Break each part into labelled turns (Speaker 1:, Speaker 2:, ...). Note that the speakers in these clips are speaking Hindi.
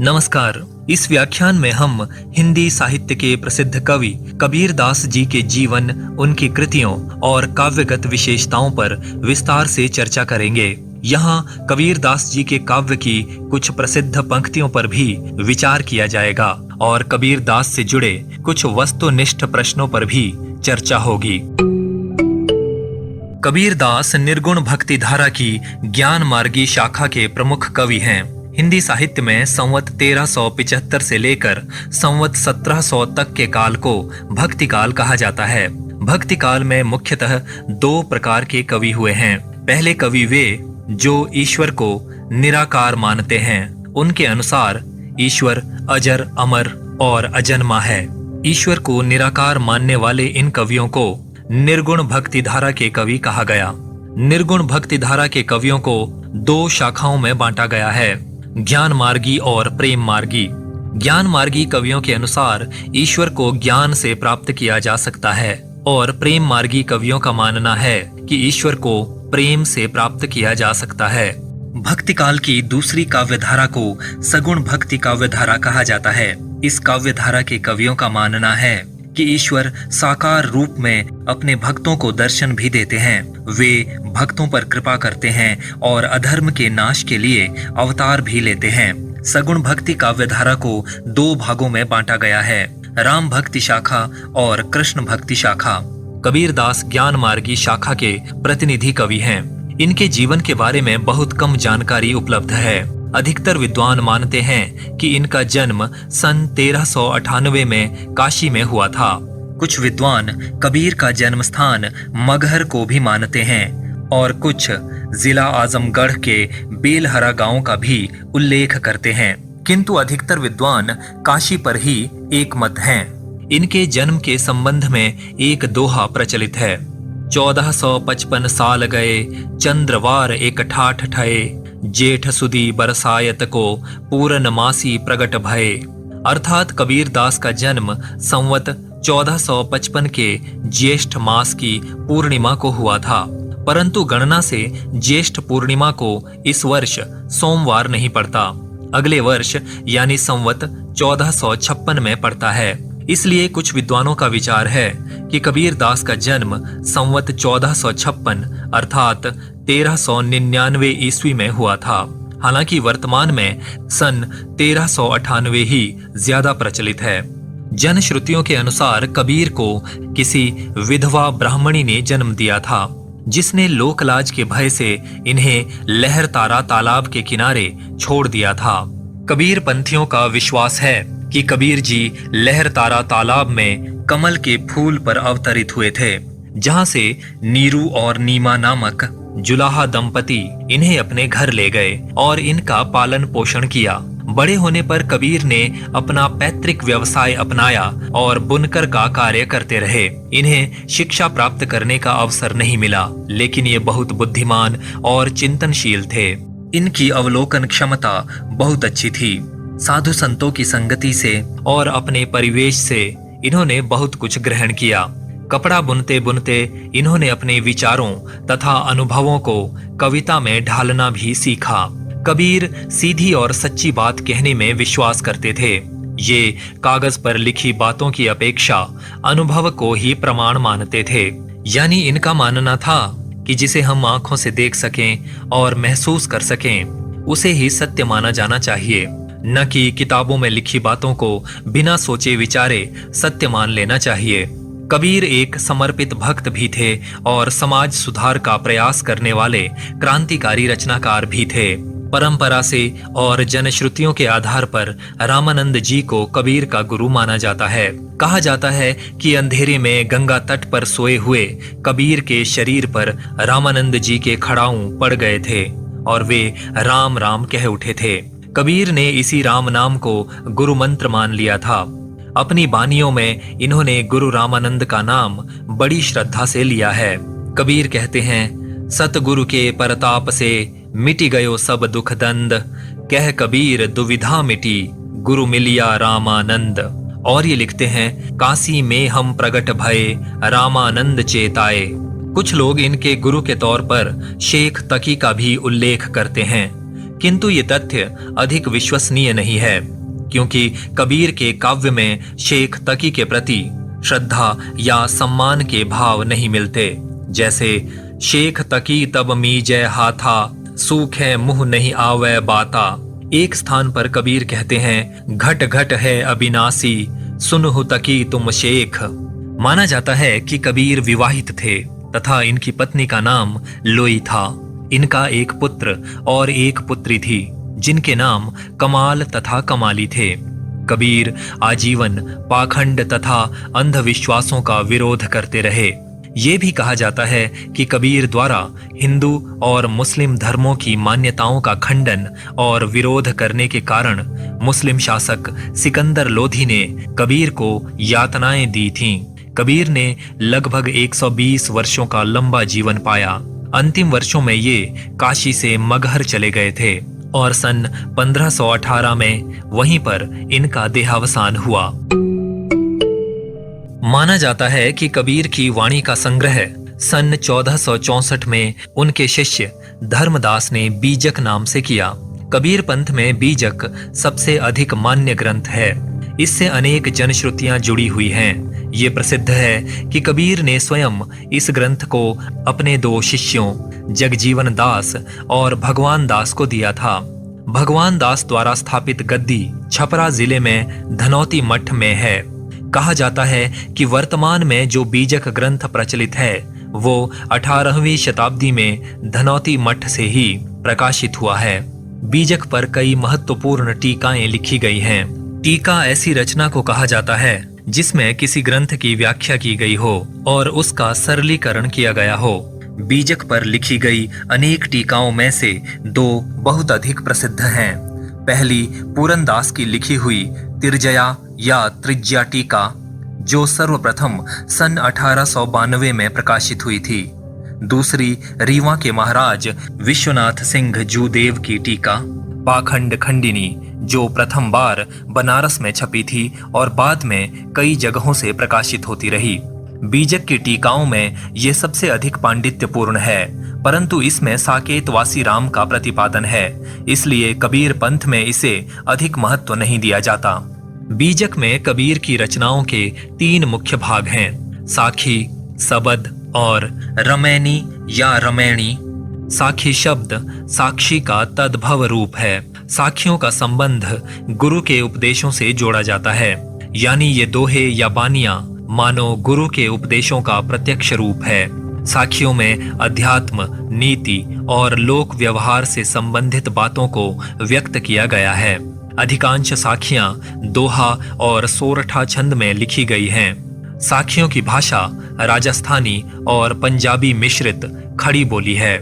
Speaker 1: नमस्कार। इस व्याख्यान में हम हिंदी साहित्य के प्रसिद्ध कवि कबीर दास जी के जीवन, उनकी कृतियों और काव्यगत विशेषताओं पर विस्तार से चर्चा करेंगे। यहाँ कबीर दास जी के काव्य की कुछ प्रसिद्ध पंक्तियों पर भी विचार किया जाएगा और कबीर दास से जुड़े कुछ वस्तुनिष्ठ प्रश्नों पर भी चर्चा होगी। कबीर दास निर्गुण भक्ति धारा की ज्ञान मार्गी शाखा के प्रमुख कवि हैं। हिंदी साहित्य में संवत 1375 से लेकर संवत 1700 तक के काल को भक्ति काल कहा जाता है। भक्ति काल में मुख्यतः दो प्रकार के कवि हुए हैं। पहले कवि वे जो ईश्वर को निराकार मानते हैं। उनके अनुसार ईश्वर अजर, अमर और अजन्मा है। ईश्वर को निराकार मानने वाले इन कवियों को निर्गुण भक्ति धारा के कवि कहा गया। निर्गुण भक्ति धारा के कवियों को दो शाखाओं में बांटा गया है, ज्ञान मार्गी और प्रेम मार्गी। ज्ञान मार्गी कवियों के अनुसार ईश्वर को ज्ञान से प्राप्त किया जा सकता है और प्रेम मार्गी कवियों का मानना है कि ईश्वर को प्रेम से प्राप्त किया जा सकता है। भक्ति काल की दूसरी काव्य धारा को सगुण भक्ति काव्य धारा कहा जाता है। इस काव्य धारा के कवियों का मानना है कि ईश्वर साकार रूप में अपने भक्तों को दर्शन भी देते हैं। वे भक्तों पर कृपा करते हैं और अधर्म के नाश के लिए अवतार भी लेते हैं। सगुण भक्ति काव्य धारा को दो भागों में बांटा गया है, राम भक्ति शाखा और कृष्ण भक्ति शाखा। कबीर दास ज्ञान मार्गी शाखा के प्रतिनिधि कवि हैं। इनके जीवन के बारे में बहुत कम जानकारी उपलब्ध है। अधिकतर विद्वान मानते हैं कि इनका जन्म सन 1398 में काशी में हुआ था। कुछ विद्वान कबीर का जन्म स्थान मगहर को भी मानते हैं और कुछ जिला आजमगढ़ के बेलहरा गांव का भी उल्लेख करते हैं, किंतु अधिकतर विद्वान काशी पर ही एक मत हैं। इनके जन्म के संबंध में एक दोहा प्रचलित है। 1455 साल गए, चंद्रवार एक ठाठ ठये, जेठ सुदी बरसायत को पूरन मासी प्रगट भये। अर्थात कबीर दास का जन्म संवत 1455 के ज्येष्ठ मास की पूर्णिमा को हुआ था, परंतु गणना से ज्येष्ठ पूर्णिमा को इस वर्ष सोमवार नहीं पड़ता, अगले वर्ष यानी संवत 1456 में पड़ता है। इसलिए कुछ विद्वानों का विचार है कि कबीर दास का जन्म संवत 1456 अर्थात 1399 ईस्वी में हुआ था। हालांकि वर्तमान में सन 1398 ही ज्यादा प्रचलित है। जनश्रुतियों के अनुसार कबीर को किसी विधवा ब्राह्मणी ने जन्म दिया था, जिसने लोकलाज के भय से इन्हें लहरतारा तालाब के किनारे छोड़ दिया था। कबीर पंथियों का विश्वास है कि कबीर जी लहरतारा तालाब में कमल के फूल पर अवतरित हुए थे, जहां से नीरू और नीमा नामक जुलाहा दंपति इन्हें अपने घर ले गए और इनका पालन पोषण किया। बड़े होने पर कबीर ने अपना पैतृक व्यवसाय अपनाया और बुनकर का कार्य करते रहे। इन्हें शिक्षा प्राप्त करने का अवसर नहीं मिला, लेकिन ये बहुत बुद्धिमान और चिंतनशील थे। इनकी अवलोकन क्षमता बहुत अच्छी थी। साधु संतों की संगति से और अपने परिवेश से इन्होंने बहुत कुछ ग्रहण किया। कपड़ा बुनते बुनते इन्होंने अपने विचारों तथा अनुभवों को कविता में ढालना भी सीखा। कबीर सीधी और सच्ची बात कहने में विश्वास करते थे। ये कागज पर लिखी बातों की अपेक्षा अनुभव को ही प्रमाण मानते थे। यानी इनका मानना था कि जिसे हम आंखों से देख सकें और महसूस कर सकें, उसे ही सत्य माना जाना चाहिए, न कि किताबों में लिखी बातों को बिना सोचे विचारे सत्य मान लेना चाहिए। कबीर एक समर्पित भक्त भी थे और समाज सुधार का प्रयास करने वाले क्रांतिकारी रचनाकार भी थे। परंपरा से और जनश्रुतियों के आधार पर रामानंद जी को कबीर का गुरु माना जाता है। कहा जाता है कि अंधेरे में गंगा तट पर सोए हुए कबीर के शरीर पर रामानंद जी के खड़ाऊ पड़ गए थे और वे राम राम कह उठे थे। कबीर ने इसी राम नाम को गुरु मंत्र मान लिया था। अपनी बानियों में इन्होंने गुरु रामानंद का नाम बड़ी श्रद्धा से लिया है। कबीर कहते हैं, सतगुरु के परताप से मिटी गयो सब दुख दंद, कह कबीर दुविधा मिटी, गुरु मिलिया रामानंद। और ये लिखते हैं, काशी में हम प्रगट भये, रामानंद चेताए। कुछ लोग इनके गुरु के तौर पर शेख तकी का भी उल्लेख करते हैं, किंतु ये तथ्य अधिक विश्वसनीय नहीं है, क्योंकि कबीर के काव्य में शेख तकी के प्रति श्रद्धा या सम्मान के भाव नहीं मिलते। जैसे शेख तकी तब मीजै हाथा, सूखे मुंह नहीं आवे बाता। एक स्थान पर कबीर कहते हैं, घट घट है अविनाशी, सुनहु तकी तुम शेख। माना जाता है कि कबीर विवाहित थे तथा इनकी पत्नी का नाम लोई था। इनका एक पुत्र और एक पुत्री थी, जिनके नाम कमाल तथा कमाली थे। कबीर आजीवन पाखंड तथा अंधविश्वासों का विरोध करते रहे। ये भी कहा जाता है कि कबीर द्वारा हिंदू और मुस्लिम धर्मों की मान्यताओं का खंडन और विरोध करने के कारण मुस्लिम शासक सिकंदर लोधी ने कबीर को यातनाएं दी थीं। कबीर ने लगभग 120 वर्षों का लंबा जीवन पाया। अंतिम वर्षों में ये काशी से मगहर चले गए थे और सन 1518 में वहीं पर इनका देहावसान हुआ। माना जाता है कि कबीर की वाणी का संग्रह सन 1464 में उनके शिष्य धर्मदास ने बीजक नाम से किया। कबीर पंथ में बीजक सबसे अधिक मान्य ग्रंथ है। इससे अनेक जनश्रुतियां जुड़ी हुई हैं। ये प्रसिद्ध है कि कबीर ने स्वयं इस ग्रंथ को अपने 2 शिष्यों जगजीवन दास और भगवान दास को दिया था। भगवान दास द्वारा स्थापित गद्दी छपरा जिले में धनौती मठ में है। कहा जाता है कि वर्तमान में जो बीजक ग्रंथ प्रचलित है वो 18वीं शताब्दी में धनौती मठ से ही प्रकाशित हुआ है। बीजक पर कई महत्वपूर्ण टीकाएं लिखी गई हैं। टीका ऐसी रचना को कहा जाता है जिसमें किसी ग्रंथ की व्याख्या की गई हो और उसका सरलीकरण किया गया हो। बीजक पर लिखी गई अनेक टीकाओं में से 2 बहुत अधिक प्रसिद्ध हैं। पहली पूरनदास की लिखी हुई तिरजया या त्रिज्या टीका, जो सर्वप्रथम सन 1892 में प्रकाशित हुई थी। दूसरी रीवा के महाराज विश्वनाथ सिंह जूदेव की टीका पाखंड खंडिनी, जो प्रथम बार बनारस में छपी थी और बाद में कई जगहों से प्रकाशित होती रही। बीजक की टीकाओं में ये सबसे अधिक पांडित्यपूर्ण है, परंतु इसमें साकेत वासी राम का प्रतिपादन है, इसलिए कबीर पंथ में इसे अधिक महत्व नहीं दिया जाता। बीजक में कबीर की रचनाओं के 3 मुख्य भाग हैं, साखी, सबद और रमैनी या रमैणी। साखी शब्द साक्षी का तद्भव रूप है। साखियों का संबंध गुरु के उपदेशों से जोड़ा जाता है, यानी ये दोहे या बानियां मानो गुरु के उपदेशों का प्रत्यक्ष रूप है। साखियों में अध्यात्म, नीति और लोक व्यवहार से संबंधित बातों को व्यक्त किया गया है। अधिकांश साखियां दोहा और सोरठा छंद में लिखी गई हैं। साखियों की भाषा राजस्थानी और पंजाबी मिश्रित खड़ी बोली है।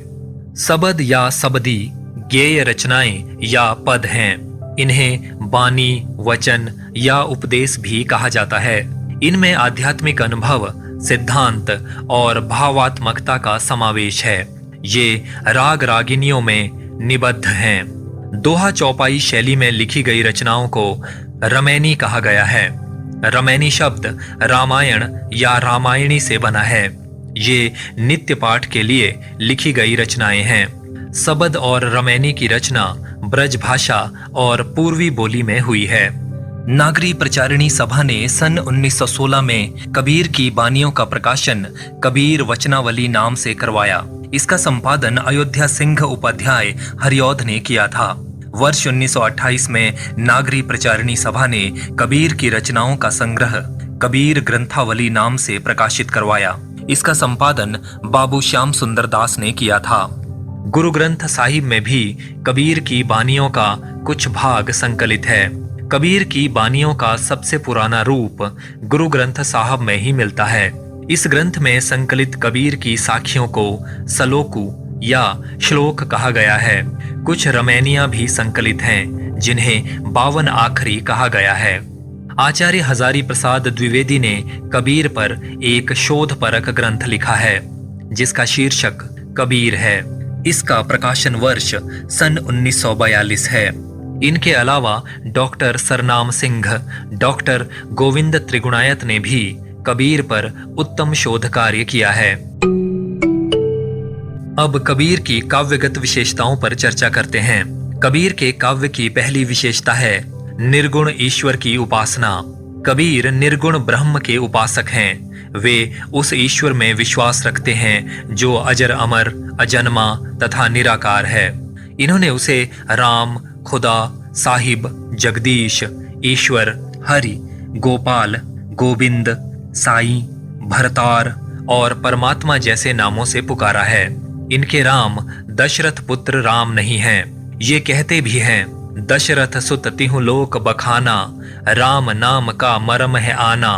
Speaker 1: सबद या सबदी गेय रचनाएं या पद हैं। इन्हें बानी, वचन या उपदेश भी कहा जाता है। इनमें आध्यात्मिक अनुभव, सिद्धांत और भावात्मकता का समावेश है। ये राग रागिनियों में निबद्ध हैं। दोहा चौपाई शैली में लिखी गई रचनाओं को रमैनी कहा गया है। रमैनी शब्द रामायण या रामायणी से बना है। ये नित्य पाठ के लिए लिखी गई रचनाएं हैं। सबद और रमैनी की रचना ब्रज भाषा और पूर्वी बोली में हुई है। नागरी प्रचारिणी सभा ने सन 1916 में कबीर की बानियों का प्रकाशन कबीर वचनावली नाम से करवाया। इसका संपादन अयोध्या सिंह उपाध्याय हरिऔध ने किया था। वर्ष 1928 में नागरी प्रचारिणी सभा ने कबीर की रचनाओं का संग्रह कबीर ग्रंथावली नाम से प्रकाशित करवाया। इसका संपादन बाबू श्याम सुंदर दास ने किया था। गुरु ग्रंथ साहिब में भी कबीर की बानियों का कुछ भाग संकलित है। कबीर की बानियों का सबसे पुराना रूप गुरु ग्रंथ साहब में ही मिलता है। इस ग्रंथ में संकलित कबीर की साखियों को सलोकु या श्लोक कहा गया है। कुछ रमैनियां भी संकलित हैं, जिन्हें 52 आखरी कहा गया है। आचार्य हजारी प्रसाद द्विवेदी ने कबीर पर एक शोधपरक ग्रंथ लिखा है, जिसका शीर्षक कबीर है। इसका प्रकाशन वर्ष सन 1942 है। इनके अलावा डॉक्टर सरनाम सिंह, डॉक्टर गोविंद त्रिगुणायत ने भी कबीर पर उत्तम शोध कार्य किया है। अब कबीर की काव्यगत विशेषताओं पर चर्चा करते हैं। कबीर के काव्य की पहली विशेषता है निर्गुण ईश्वर की उपासना। कबीर निर्गुण ब्रह्म के उपासक हैं। वे उस ईश्वर में विश्वास रखते हैं जो अजर अमर, अजन्मा तथा निराकार है। इन्होंने उसे राम, खुदा, साहिब, जगदीश, ईश्वर, हरि, गोपाल, गोविंद, साईं, भरतार और परमात्मा जैसे नामों से पुकारा है। इनके राम दशरथ पुत्र राम नहीं हैं। ये कहते भी हैं, दशरथ सुत तिहु लोक बखाना, राम नाम का मरम है आना।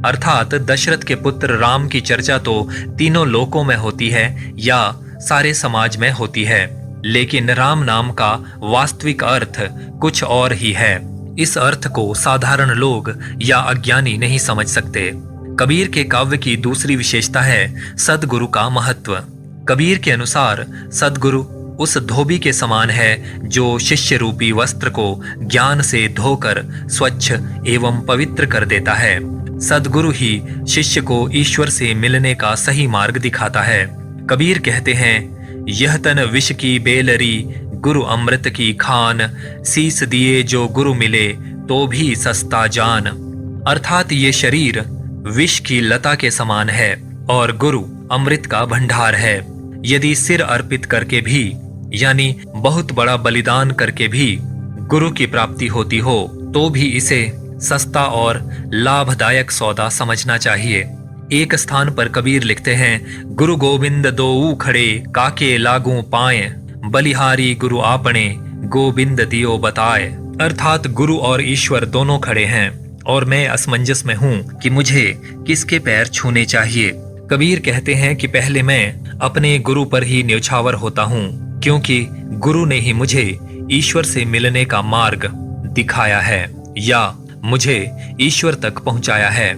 Speaker 1: अर्थात दशरथ के पुत्र राम की चर्चा तो तीनों लोकों में होती है या सारे समाज में होती है, लेकिन राम नाम का वास्तविक अर्थ कुछ और ही है। इस अर्थ को साधारण लोग या अज्ञानी नहीं समझ सकते। कबीर के काव्य की दूसरी विशेषता है सद्गुरु का महत्व। कबीर के अनुसार सद्गुरु उस धोबी के समान है जो शिष्य रूपी वस्त्र को ज्ञान से धोकर स्वच्छ एवं पवित्र कर देता है। सद्गुरु ही शिष्य को ईश्वर से मिलने का सही मार्ग दिखाता है। कबीर कहते हैं, यह तन विष की बेलरी, गुरु अमृत की खान, शीस दिए जो गुरु मिले तो भी सस्ता जान। अर्थात ये शरीर विष की लता के समान है और गुरु अमृत का भंडार है। यदि सिर अर्पित करके भी यानी बहुत बड़ा बलिदान करके भी गुरु की प्राप्ति होती हो तो भी इसे सस्ता और लाभदायक सौदा समझना चाहिए। एक स्थान पर कबीर लिखते हैं, गुरु गोविंद दोऊ खड़े, काके लागू पाए, बलिहारी गुरु आपने, गोविंद दियो बताए। अर्थात गुरु और ईश्वर दोनों खड़े हैं और मैं असमंजस में हूँ कि मुझे किसके पैर छूने चाहिए। कबीर कहते हैं कि पहले मैं अपने गुरु पर ही न्यौछावर होता हूँ, क्योंकि गुरु ने ही मुझे ईश्वर से मिलने का मार्ग दिखाया है या मुझे ईश्वर तक पहुंचाया है।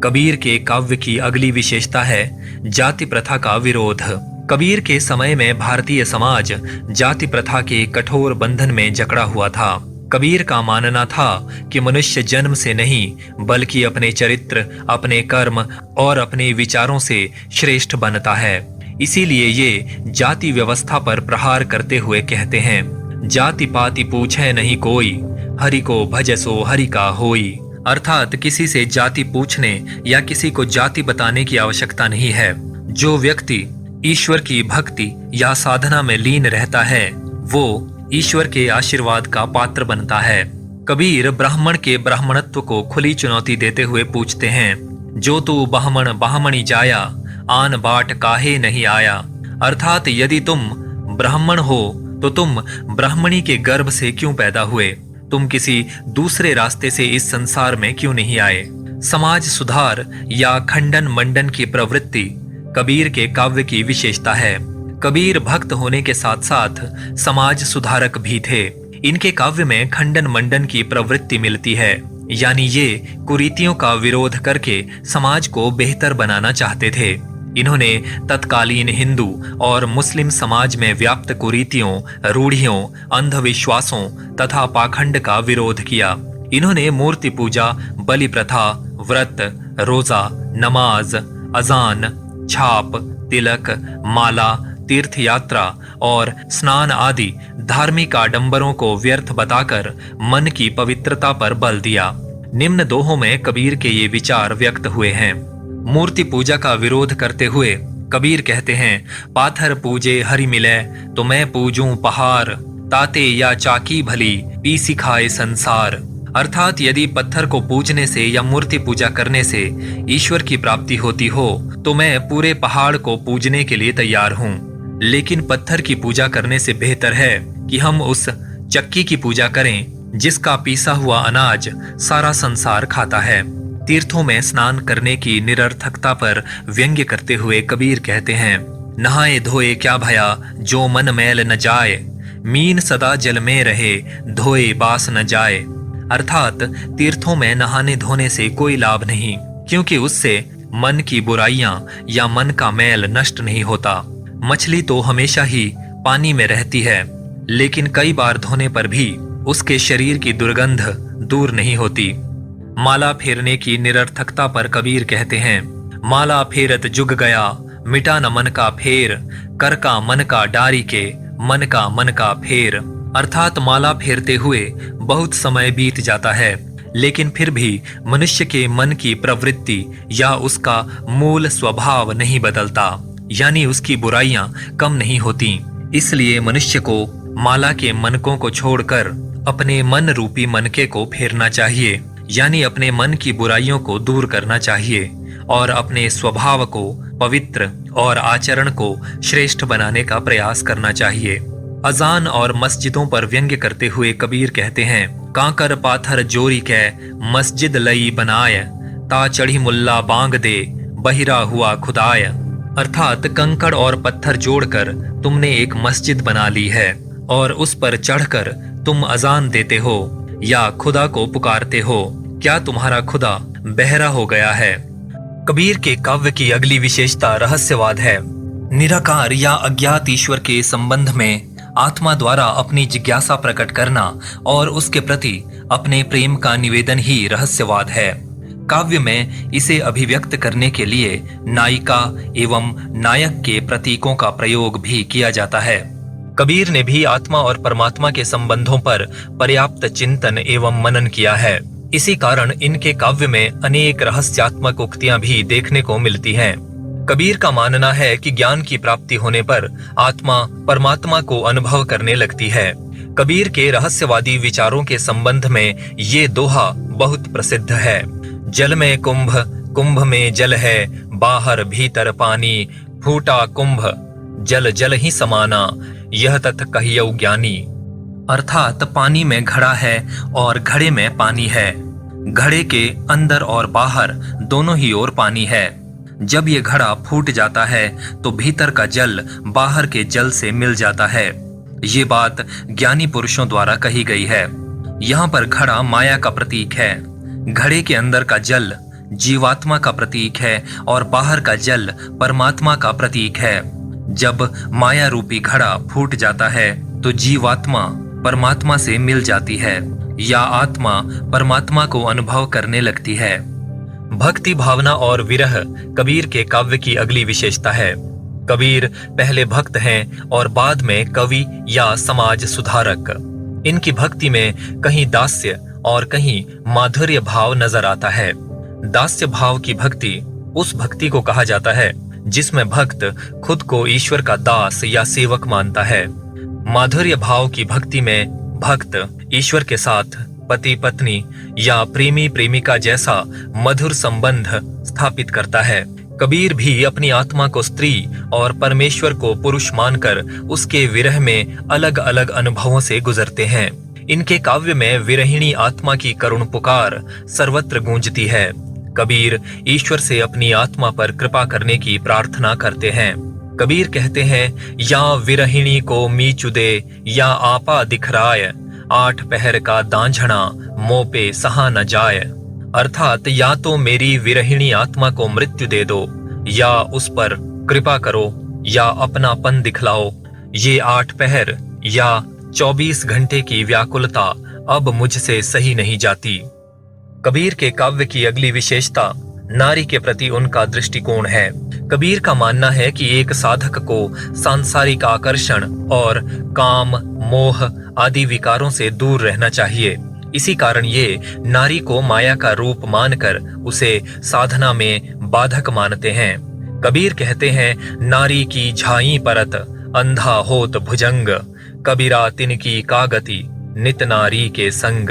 Speaker 1: कबीर के काव्य की अगली विशेषता है जाति प्रथा का विरोध। कबीर के समय में भारतीय समाज जाति प्रथा के कठोर बंधन में जकड़ा हुआ था। कबीर का मानना था कि मनुष्य जन्म से नहीं बल्कि अपने चरित्र, अपने कर्म और अपने विचारों से श्रेष्ठ बनता है। इसीलिए ये जाति व्यवस्था पर प्रहार करते हुए कहते हैं, जाति पाति पूछे नहीं कोई, हरि को भजसो हरि का होई। अर्थात किसी से जाति पूछने या किसी को जाति बताने की आवश्यकता नहीं है। जो व्यक्ति ईश्वर की भक्ति या साधना में लीन रहता है वो ईश्वर के आशीर्वाद का पात्र बनता है। कबीर ब्राह्मण के ब्राह्मणत्व को खुली चुनौती देते हुए पूछते हैं, जो तू बाह्मण बाह्मणी जाया, आन बाट काहे नहीं आया। अर्थात यदि तुम ब्राह्मण हो तो तुम ब्राह्मणी के गर्भ से क्यों पैदा हुए, तुम किसी दूसरे रास्ते से इस संसार में क्यों नहीं आए। समाज सुधार या खंडन मंडन की प्रवृत्ति कबीर के काव्य की विशेषता है। कबीर भक्त होने के साथ साथ समाज सुधारक भी थे। इनके काव्य में खंडन मंडन की प्रवृत्ति मिलती है, यानी ये कुरीतियों का विरोध करके समाज को बेहतर बनाना चाहते थे। इन्होंने तत्कालीन हिंदू और मुस्लिम समाज में व्याप्त कुरीतियों, रूढ़ियों, अंधविश्वासों तथा पाखंड का विरोध किया। इन्होंने मूर्ति पूजा, बलि प्रथा, व्रत, रोजा, नमाज, अजान, छाप, तिलक, माला, तीर्थ यात्रा और स्नान आदि धार्मिक आडंबरों को व्यर्थ बताकर मन की पवित्रता पर बल दिया। निम्न दोहों में कबीर के ये विचार व्यक्त हुए हैं। मूर्ति पूजा का विरोध करते हुए कबीर कहते हैं, पाथर पूजे हरि मिले तो मैं पूजूं पहाड़, ताते या चाकी भली पी सिखाए संसार। अर्थात यदि पत्थर को पूजने से या मूर्ति पूजा करने से ईश्वर की प्राप्ति होती हो तो मैं पूरे पहाड़ को पूजने के लिए तैयार हूँ, लेकिन पत्थर की पूजा करने से बेहतर है कि हम उस चक्की की पूजा करें जिसका पीसा हुआ अनाज सारा संसार खाता है। तीर्थों में स्नान करने की निरर्थकता पर व्यंग्य करते हुए कबीर कहते हैं, नहाए धोए क्या भया जो मन मैल न जाए, मीन सदा जल में रहे धोए बास न जाए। अर्थात तीर्थों में नहाने धोने से कोई लाभ नहीं, क्योंकि उससे मन की बुराइयां या मन का मैल नष्ट नहीं होता। मछली तो हमेशा ही पानी में रहती है, लेकिन कई बार धोने पर भी उसके शरीर की दुर्गंध दूर नहीं होती। माला फेरने की निरर्थकता पर कबीर कहते हैं, माला फेरत जुग गया मिटा न मन का फेर, कर का मन का डारी के मन का फेर। अर्थात माला फेरते हुए बहुत समय बीत जाता है, लेकिन फिर भी मनुष्य के मन की प्रवृत्ति या उसका मूल स्वभाव नहीं बदलता, यानी उसकी बुराइयां कम नहीं होती। इसलिए मनुष्य को माला के मनकों को छोड़कर अपने मन रूपी मनके को फेरना चाहिए, यानी अपने मन की बुराइयों को दूर करना चाहिए और अपने स्वभाव को पवित्र और आचरण को श्रेष्ठ बनाने का प्रयास करना चाहिए। अजान और मस्जिदों पर व्यंग्य करते हुए कबीर कहते हैं, कांकर पाथर जोरी कै मस्जिद लई बनाय, ता चढ़ी मुल्ला बांग दे बहिरा हुआ खुदाय। अर्थात कंकड़ और पत्थर जोड़कर तुमने एक मस्जिद बना ली है और उस पर चढ़कर तुम अजान देते हो या खुदा को पुकारते हो। क्या तुम्हारा खुदा बहरा हो गया है? कबीर के काव्य की अगली विशेषता रहस्यवाद है। निराकार या अज्ञात ईश्वर के संबंध में आत्मा द्वारा अपनी जिज्ञासा प्रकट करना और उसके प्रति अपने प्रेम का निवेदन ही रहस्यवाद है। काव्य में इसे अभिव्यक्त करने के लिए नायिका एवं नायक के प्रतीकों का प्रयोग भी किया जाता है। कबीर ने भी आत्मा और परमात्मा के संबंधों पर पर्याप्त चिंतन एवं मनन किया है। इसी कारण इनके काव्य में अनेक रहस्यात्मक उक्तियां भी देखने को मिलती हैं। कबीर का मानना है कि ज्ञान की प्राप्ति होने पर आत्मा परमात्मा को अनुभव करने लगती है। कबीर के रहस्यवादी विचारों के संबंध में ये दोहा बहुत प्रसिद्ध है। जल में कुंभ, कुंभ में जल है, बाहर भीतर पानी, फूटा कुंभ जल जल ही समाना, यह तथ कहियौ ज्ञानी। अर्थात पानी में घड़ा है और घड़े में पानी है। घड़े के अंदर और बाहर दोनों ही ओर पानी है। जब ये घड़ा फूट जाता है तो भीतर का जल बाहर के जल से मिल जाता है। ये बात ज्ञानी पुरुषों द्वारा कही गई है। यहाँ पर घड़ा माया का प्रतीक है। घड़े के अंदर का जल जीवात्मा का प्रतीक है और बाहर का जल परमात्मा का प्रतीक है। जब माया रूपी घड़ा फूट जाता है तो जीवात्मा परमात्मा से मिल जाती है या आत्मा परमात्मा को अनुभव करने लगती है। भक्ति भावना और विरह कबीर के काव्य की अगली विशेषता है। कबीर पहले भक्त हैं और बाद में कवि या समाज सुधारक। इनकी भक्ति में कहीं दास्य और कहीं माधुर्य भाव नजर आता है। दास्य भाव की भक्ति उस भक्ति को कहा जाता है जिसमें भक्त खुद को ईश्वर का दास या सेवक मानता है। माधुर्य भाव की भक्ति में भक्त ईश्वर के साथ पति पत्नी या प्रेमी प्रेमिका जैसा मधुर संबंध स्थापित करता है। कबीर भी अपनी आत्मा को स्त्री और परमेश्वर को पुरुष मानकर उसके विरह में अलग अलग अनुभवों से गुजरते हैं। इनके काव्य में विरहिणी आत्मा की करुण पुकार सर्वत्र गूंजती है। कबीर ईश्वर से अपनी आत्मा पर कृपा करने की प्रार्थना करते हैं। कबीर कहते हैं, या विरहिणी को मीचु दे या आपा दिखराय, आठ पहर का दांझना मों पे सहा न जाय। अर्थात या तो मेरी विरहिणी आत्मा को मृत्यु दे दो या उस पर कृपा करो या अपनापन दिखलाओ। ये 8 पहर या 24 घंटे की व्याकुलता अब मुझसे सही नहीं जाती। कबीर के काव्य की अगली विशेषता नारी के प्रति उनका दृष्टिकोण है। कबीर का मानना है कि एक साधक को सांसारिक आकर्षण और काम, मोह आदि विकारों से दूर रहना चाहिए। इसी कारण ये नारी को माया का रूप मानकर उसे साधना में बाधक मानते हैं। कबीर कहते हैं, नारी की झाई परत अंधा होत भुजंग, कबीरा तिनकी कागति नित नारी के संग।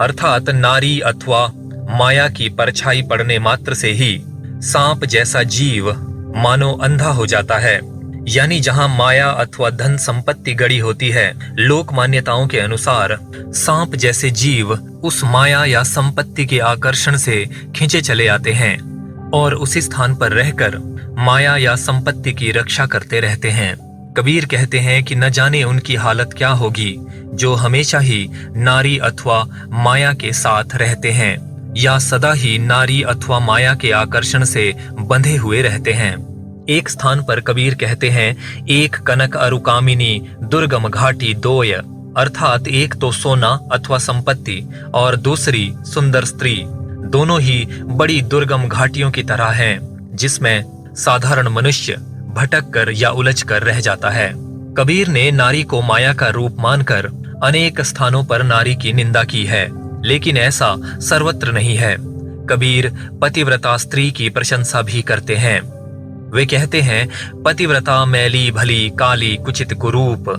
Speaker 1: अर्थात नारी अथवा माया की परछाई पड़ने मात्र से ही सांप जैसा जीव मानो अंधा हो जाता है। यानी जहां माया अथवा धन संपत्ति गड़ी होती है, लोक मान्यताओं के अनुसार सांप जैसे जीव उस माया या संपत्ति के आकर्षण से खींचे चले आते हैं और उसी स्थान पर रहकर माया या संपत्ति की रक्षा करते रहते हैं। कबीर कहते हैं कि न जाने उनकी हालत क्या होगी जो हमेशा ही नारी अथवा माया के साथ रहते हैं या सदा ही नारी अथवा माया के आकर्षण से बंधे हुए रहते हैं। एक स्थान पर कबीर कहते हैं, एक कनक अरुकामिनी दुर्गम घाटी दोय। अर्थात एक तो सोना अथवा संपत्ति और दूसरी सुंदर स्त्री, दोनों ही बड़ी दुर्गम घाटियों की तरह हैं, जिसमें साधारण मनुष्य भटक कर या उलझ कर रह जाता है। कबीर ने नारी को माया का रूप मानकर अनेक स्थानों पर नारी की निंदा की है, लेकिन ऐसा सर्वत्र नहीं है। कबीर पतिव्रता स्त्री की प्रशंसा भी करते हैं। वे कहते हैं, पतिव्रता मैली भली काली कुचित कुरूप,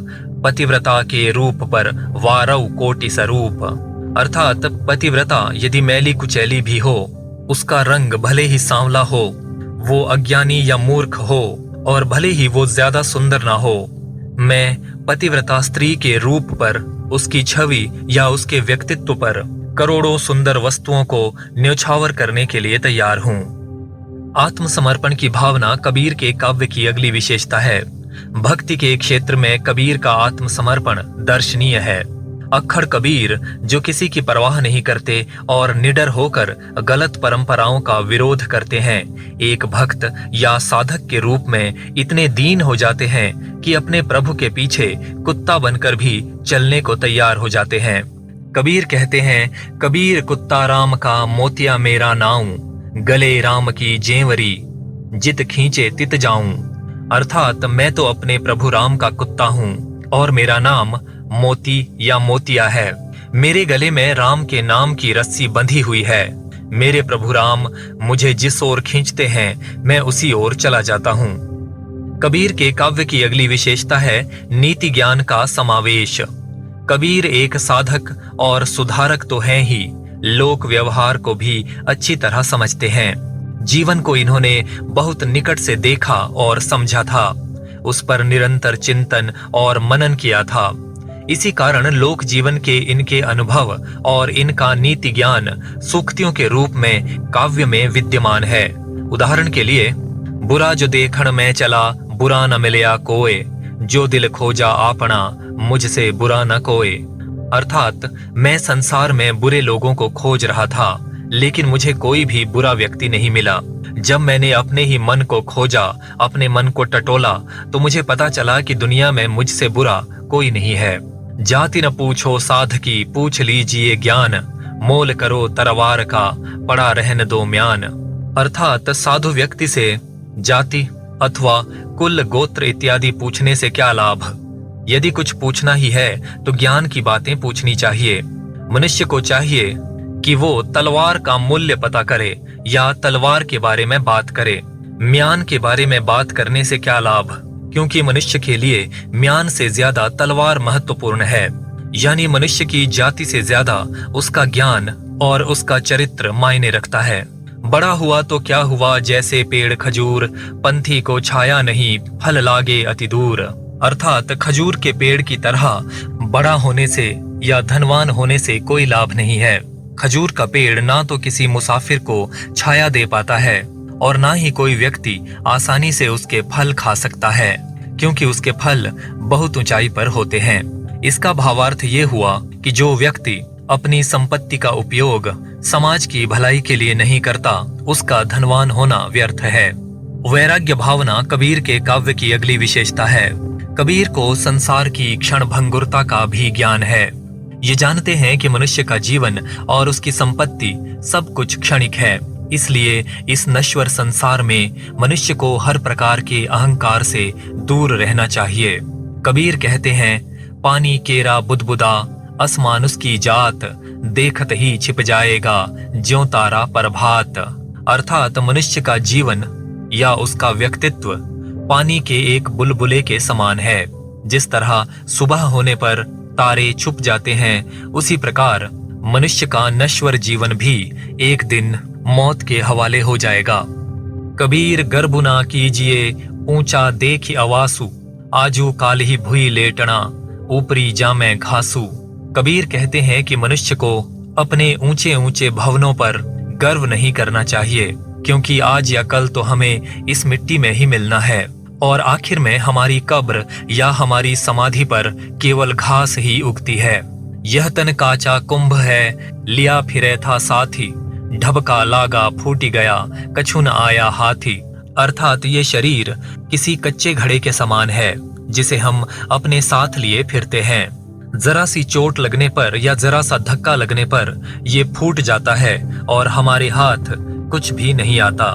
Speaker 1: पतिव्रता के रूप पर वारव कोटि स्वरूप। अर्थात पतिव्रता यदि मैली कुचैली भी हो, उसका रंग भले ही सांवला हो, वो अज्ञानी या मूर्ख हो, और भले ही वो ज्यादा सुंदर ना हो, मैं पतिव्रता स्त्री के रूप पर, उसकी छवि या उसके व्यक्तित्व पर करोड़ों सुंदर वस्तुओं को न्यौछावर करने के लिए तैयार हूँ। आत्मसमर्पण की भावना कबीर के काव्य की अगली विशेषता है। भक्ति के क्षेत्र में कबीर का आत्मसमर्पण दर्शनीय है। अक्खड़ कबीर, जो किसी की परवाह नहीं करते और निडर होकर गलत परंपराओं का विरोध करते हैं, एक भक्त या साधक के रूप में इतने दीन हो जाते हैं कि अपने प्रभु के पीछे कुत्ता बनकर भी चलने को तैयार हो जाते हैं। कबीर कहते हैं, कबीर कुत्ता राम का मोतिया मेरा नाऊं, गले राम की जेंवरी जित खींचे तित जाऊं। अर्थात मैं तो अपने प्रभु राम का कुत्ता हूँ और मेरा नाम मोती या मोतिया है। मेरे गले में राम के नाम की रस्सी बंधी हुई है। मेरे प्रभु राम मुझे जिस ओर खींचते हैं, मैं उसी ओर चला जाता हूँ। कबीर के काव्य की अगली विशेषता है नीति ज्ञान का समावेश। कबीर एक साधक और सुधारक तो हैं ही, लोक व्यवहार को भी अच्छी तरह समझते हैं। जीवन को इन्होंने बहुत निकट से देखा और समझा था, उस पर निरंतर चिंतन और मनन किया था। इसी कारण लोक जीवन के इनके अनुभव और इनका नीति ज्ञान सूक्तियों के रूप में काव्य में विद्यमान है। उदाहरण के लिए, बुरा जो देखण में चला बुरा न मिलया कोय, जो दिल खोजा आपना मुझसे बुरा न कोय। अर्थात मैं संसार में बुरे लोगों को खोज रहा था, लेकिन मुझे कोई भी बुरा व्यक्ति नहीं मिला। जब मैंने अपने ही मन को खोजा, अपने मन को टटोला, तो मुझे पता चला कि दुनिया में मुझसे बुरा कोई नहीं है। जाति न पूछो साध की, पूछ लीजिए ज्ञान, मोल करो तरवार का, पड़ा रहन दो म्यान। अर्थात साधु व्यक्ति से जाति अथवा कुल गोत्र इत्यादि पूछने से क्या लाभ। यदि कुछ पूछना ही है तो ज्ञान की बातें पूछनी चाहिए। मनुष्य को चाहिए कि वो तलवार का मूल्य पता करे या तलवार के बारे में बात करे। म्यान के बारे में बात करने से क्या लाभ, क्योंकि मनुष्य के लिए म्यान से ज्यादा तलवार महत्वपूर्ण है। यानी मनुष्य की जाति से ज्यादा उसका ज्ञान और उसका चरित्र मायने रखता है। बड़ा हुआ तो क्या हुआ, जैसे पेड़ खजूर, पंथी को छाया नहीं, फल लागे अति दूर। अर्थात खजूर के पेड़ की तरह बड़ा होने से या धनवान होने से कोई लाभ नहीं है। खजूर का पेड़ ना तो किसी मुसाफिर को छाया दे पाता है और ना ही कोई व्यक्ति आसानी से उसके फल खा सकता है, क्योंकि उसके फल बहुत ऊंचाई पर होते हैं। इसका भावार्थ ये हुआ कि जो व्यक्ति अपनी संपत्ति का उपयोग समाज की भलाई के लिए नहीं करता, उसका धनवान होना व्यर्थ है। वैराग्य भावना कबीर के काव्य की अगली विशेषता है। कबीर को संसार की क्षण भंगुरता का भी ज्ञान है। ये जानते हैं कि मनुष्य का जीवन और उसकी संपत्ति सब कुछ क्षणिक है, इसलिए इस नश्वर संसार में मनुष्य को हर प्रकार के अहंकार से दूर रहना चाहिए। कबीर कहते हैं, पानी केरा बुदबुदा आसमान उसकी जात, देखत ही छिप जाएगा ज्यों तारा प्रभात। अर्थात मनुष्य का जीवन या उसका व्यक्तित्व पानी के एक बुलबुले के समान है। जिस तरह सुबह होने पर तारे छुप जाते हैं, उसी प्रकार मनुष्य का नश्वर जीवन भी एक दिन मौत के हवाले हो जाएगा। कबीर गर्भ ना कीजिए ऊंचा देखी अवासु, आजू काल ही भुई लेटना ऊपरी जामे घासू। कबीर कहते हैं कि मनुष्य को अपने ऊंचे ऊंचे भवनों पर गर्व नहीं करना चाहिए, क्योंकि आज या कल तो हमें इस मिट्टी में ही मिलना है और आखिर में हमारी कब्र या हमारी समाधि पर केवल घास ही उगती है। यह तन काचा कुंभ है, लिया फिरे था साथी, ढबका लागा फूटी गया कछु न आया हाथी। अर्थात ये शरीर किसी कच्चे घड़े के समान है, जिसे हम अपने साथ लिए फिरते हैं। जरा सी चोट लगने पर या जरा सा धक्का लगने पर ये फूट जाता है और हमारे हाथ कुछ भी नहीं आता।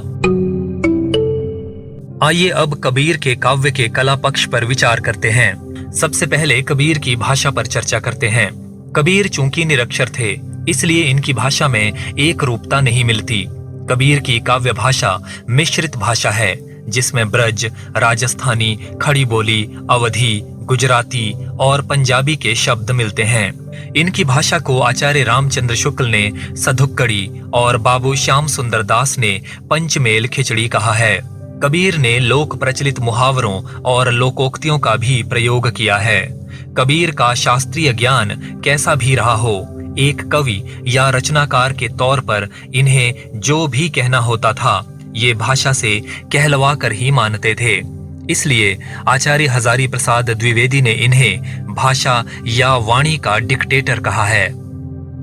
Speaker 1: आइए अब कबीर के काव्य के कला पक्ष पर विचार करते हैं। सबसे पहले कबीर की भाषा पर चर्चा करते हैं। कबीर चूंकि निरक्षर थे, इसलिए इनकी भाषा में एक रूपता नहीं मिलती। कबीर की काव्य भाषा मिश्रित भाषा है, जिसमें ब्रज, राजस्थानी, खड़ी बोली, अवधी, गुजराती और पंजाबी के शब्द मिलते हैं। इनकी भाषा को आचार्य रामचंद्र शुक्ल ने सधुक्कड़ी और बाबू श्याम सुंदर दास ने पंचमेल खिचड़ी कहा है। कबीर ने लोक प्रचलित मुहावरों और लोकोक्तियों का भी प्रयोग किया है। कबीर का शास्त्रीय ज्ञान कैसा भी रहा हो, एक कवि या रचनाकार के तौर पर इन्हें जो भी कहना होता था, ये भाषा से कहलवा कर ही मानते थे। इसलिए आचार्य हजारी प्रसाद द्विवेदी ने इन्हें भाषा या वाणी का डिक्टेटर कहा है।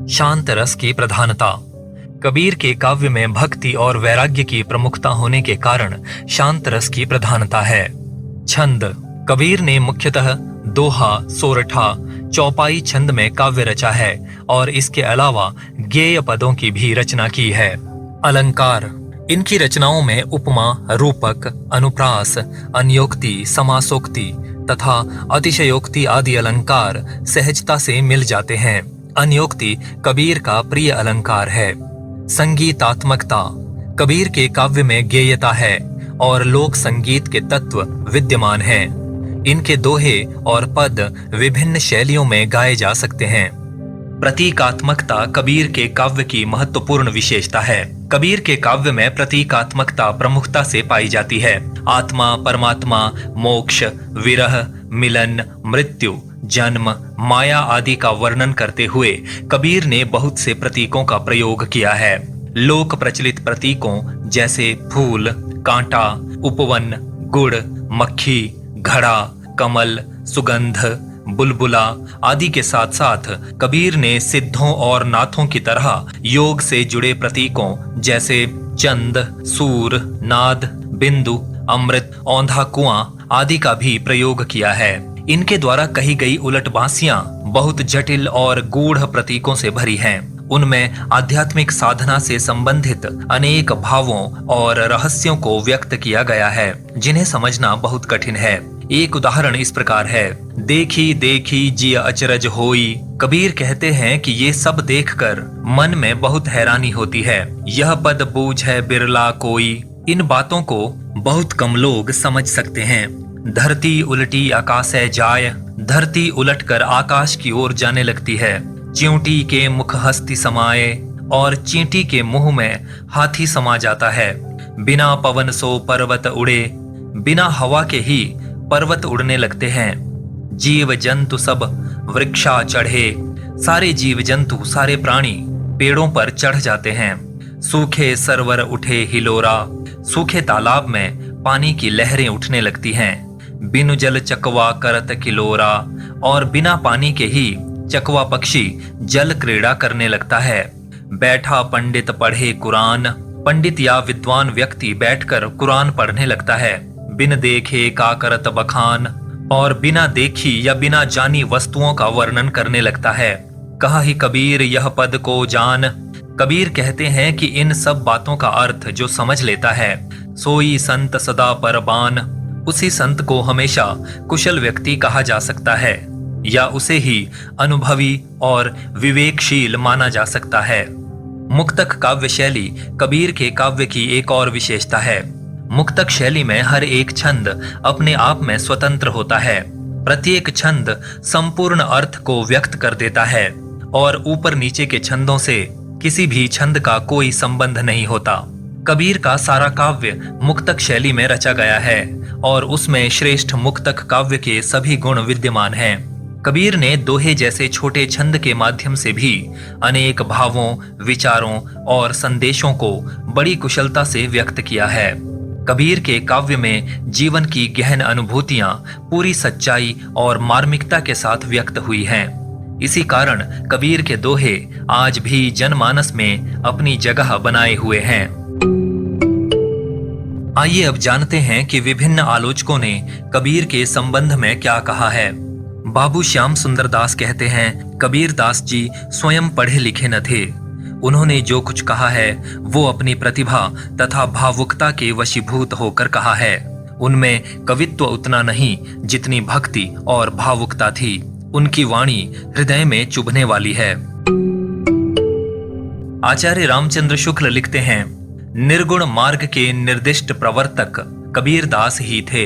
Speaker 1: शांत रस की प्रधानता। कबीर के काव्य में भक्ति और वैराग्य की प्रमुखता होने के कारण शांत रस की प्रधानता है। छंद। कबीर ने मुख्यतः दोहा, सोरठा, चौपाई छंद में काव्य रचा है और इसके अलावा गेय पदों की भी रचना की है। अलंकार। इनकी रचनाओं में उपमा, रूपक, अनुप्रास, अन्योक्ति, समासोक्ति तथा अतिशयोक्ति आदि अलंकार सहजता से मिल जाते हैं। अन्योक्ति कबीर का प्रिय अलंकार है। संगीतात्मकता। कबीर के काव्य में गेयता है और लोक संगीत के तत्व विद्यमान हैं। इनके दोहे और पद विभिन्न शैलियों में गाए जा सकते हैं। प्रतीकात्मकता कबीर के काव्य की महत्वपूर्ण विशेषता है। कबीर के काव्य में प्रतीकात्मकता प्रमुखता से पाई जाती है। आत्मा, परमात्मा, मोक्ष, विरह, मिलन, मृत्यु, जन्म, माया आदि का वर्णन करते हुए कबीर ने बहुत से प्रतीकों का प्रयोग किया है। लोक प्रचलित प्रतीकों जैसे फूल, कांटा, उपवन, गुड़, मक्खी, घड़ा, कमल, सुगंध, बुलबुला आदि के साथ साथ कबीर ने सिद्धों और नाथों की तरह योग से जुड़े प्रतीकों जैसे चंद, सूर, नाद, बिंदु, अमृत, औंधा कुआं आदि का भी प्रयोग किया है। इनके द्वारा कही गई उलटबांसियां बहुत जटिल और गूढ़ प्रतीकों से भरी हैं। उनमें आध्यात्मिक साधना से संबंधित अनेक भावों और रहस्यों को व्यक्त किया गया है, जिन्हें समझना बहुत कठिन है। एक उदाहरण इस प्रकार है। देखी देखी जिय अचरज होई। कबीर कहते हैं कि ये सब देखकर मन में बहुत हैरानी होती है। यह पद बूझ है बिरला कोई। इन बातों को बहुत कम लोग समझ सकते हैं। धरती उलटी आकाशे जाय। धरती उलटकर आकाश की ओर जाने लगती है। चींटी के मुख हस्ती समाये और चींटी के मुंह में हाथी समा जाता है। बिना पवन सो पर्वत उड़े। बिना हवा के ही पर्वत उड़ने लगते हैं। जीव जंतु सब वृक्षा चढ़े। सारे जीव जंतु, सारे प्राणी पेड़ों पर चढ़ जाते हैं। सूखे सरवर उठे हिलोरा। सूखे तालाब में पानी की लहरें उठने लगती हैं। बिनु जल चकवा करत किलोरा। और बिना पानी के ही चकवा पक्षी जल क्रीड़ा करने लगता है। बैठा पंडित पढ़े कुरान। पंडित या विद्वान व्यक्ति बैठकर कुरान पढ़ने लगता है। बिन देखे का करत बखान। और बिना देखी या बिना जानी वस्तुओं का वर्णन करने लगता है। कहा ही कबीर यह पद को जान। कबीर कहते हैं कि इन सब बातों का अर्थ जो समझ लेता है, सोई संत सदा परबान। उसी संत को हमेशा कुशल व्यक्ति कहा जा सकता है या उसे ही अनुभवी और विवेकशील माना जा सकता है। मुक्तक काव्य शैली कबीर के काव्य की एक और विशेषता है। मुक्तक शैली में हर एक छंद अपने आप में स्वतंत्र होता है। प्रत्येक छंद संपूर्ण अर्थ को व्यक्त कर देता है और ऊपर नीचे के छंदों से किसी भी छंद का कोई संबंध नहीं होता। कबीर का सारा काव्य मुक्तक शैली में रचा गया है और उसमें श्रेष्ठ मुक्तक काव्य के सभी गुण विद्यमान हैं। कबीर ने दोहे जैसे छोटे छंद के माध्यम से भी अनेक भावों, विचारों और संदेशों को बड़ी कुशलता से व्यक्त किया है। कबीर के काव्य में जीवन की गहन अनुभूतियां पूरी सच्चाई और मार्मिकता के साथ व्यक्त हुई हैं। इसी कारण कबीर के दोहे आज भी जनमानस में अपनी जगह बनाए हुए हैं। आइए अब जानते हैं कि विभिन्न आलोचकों ने कबीर के संबंध में क्या कहा है। बाबू श्याम सुंदर दास कहते हैं, कबीर दास जी स्वयं पढ़े लिखे न थे। उन्होंने जो कुछ कहा है वो अपनी प्रतिभा तथा भावुकता के वशीभूत होकर कहा है। उनमें कवित्व उतना नहीं जितनी भक्ति और भावुकता थी। उनकी वाणी हृदय में चुभने वाली है। आचार्य रामचंद्र शुक्ल लिखते हैं, निर्गुण मार्ग के निर्दिष्ट प्रवर्तक कबीर दास ही थे।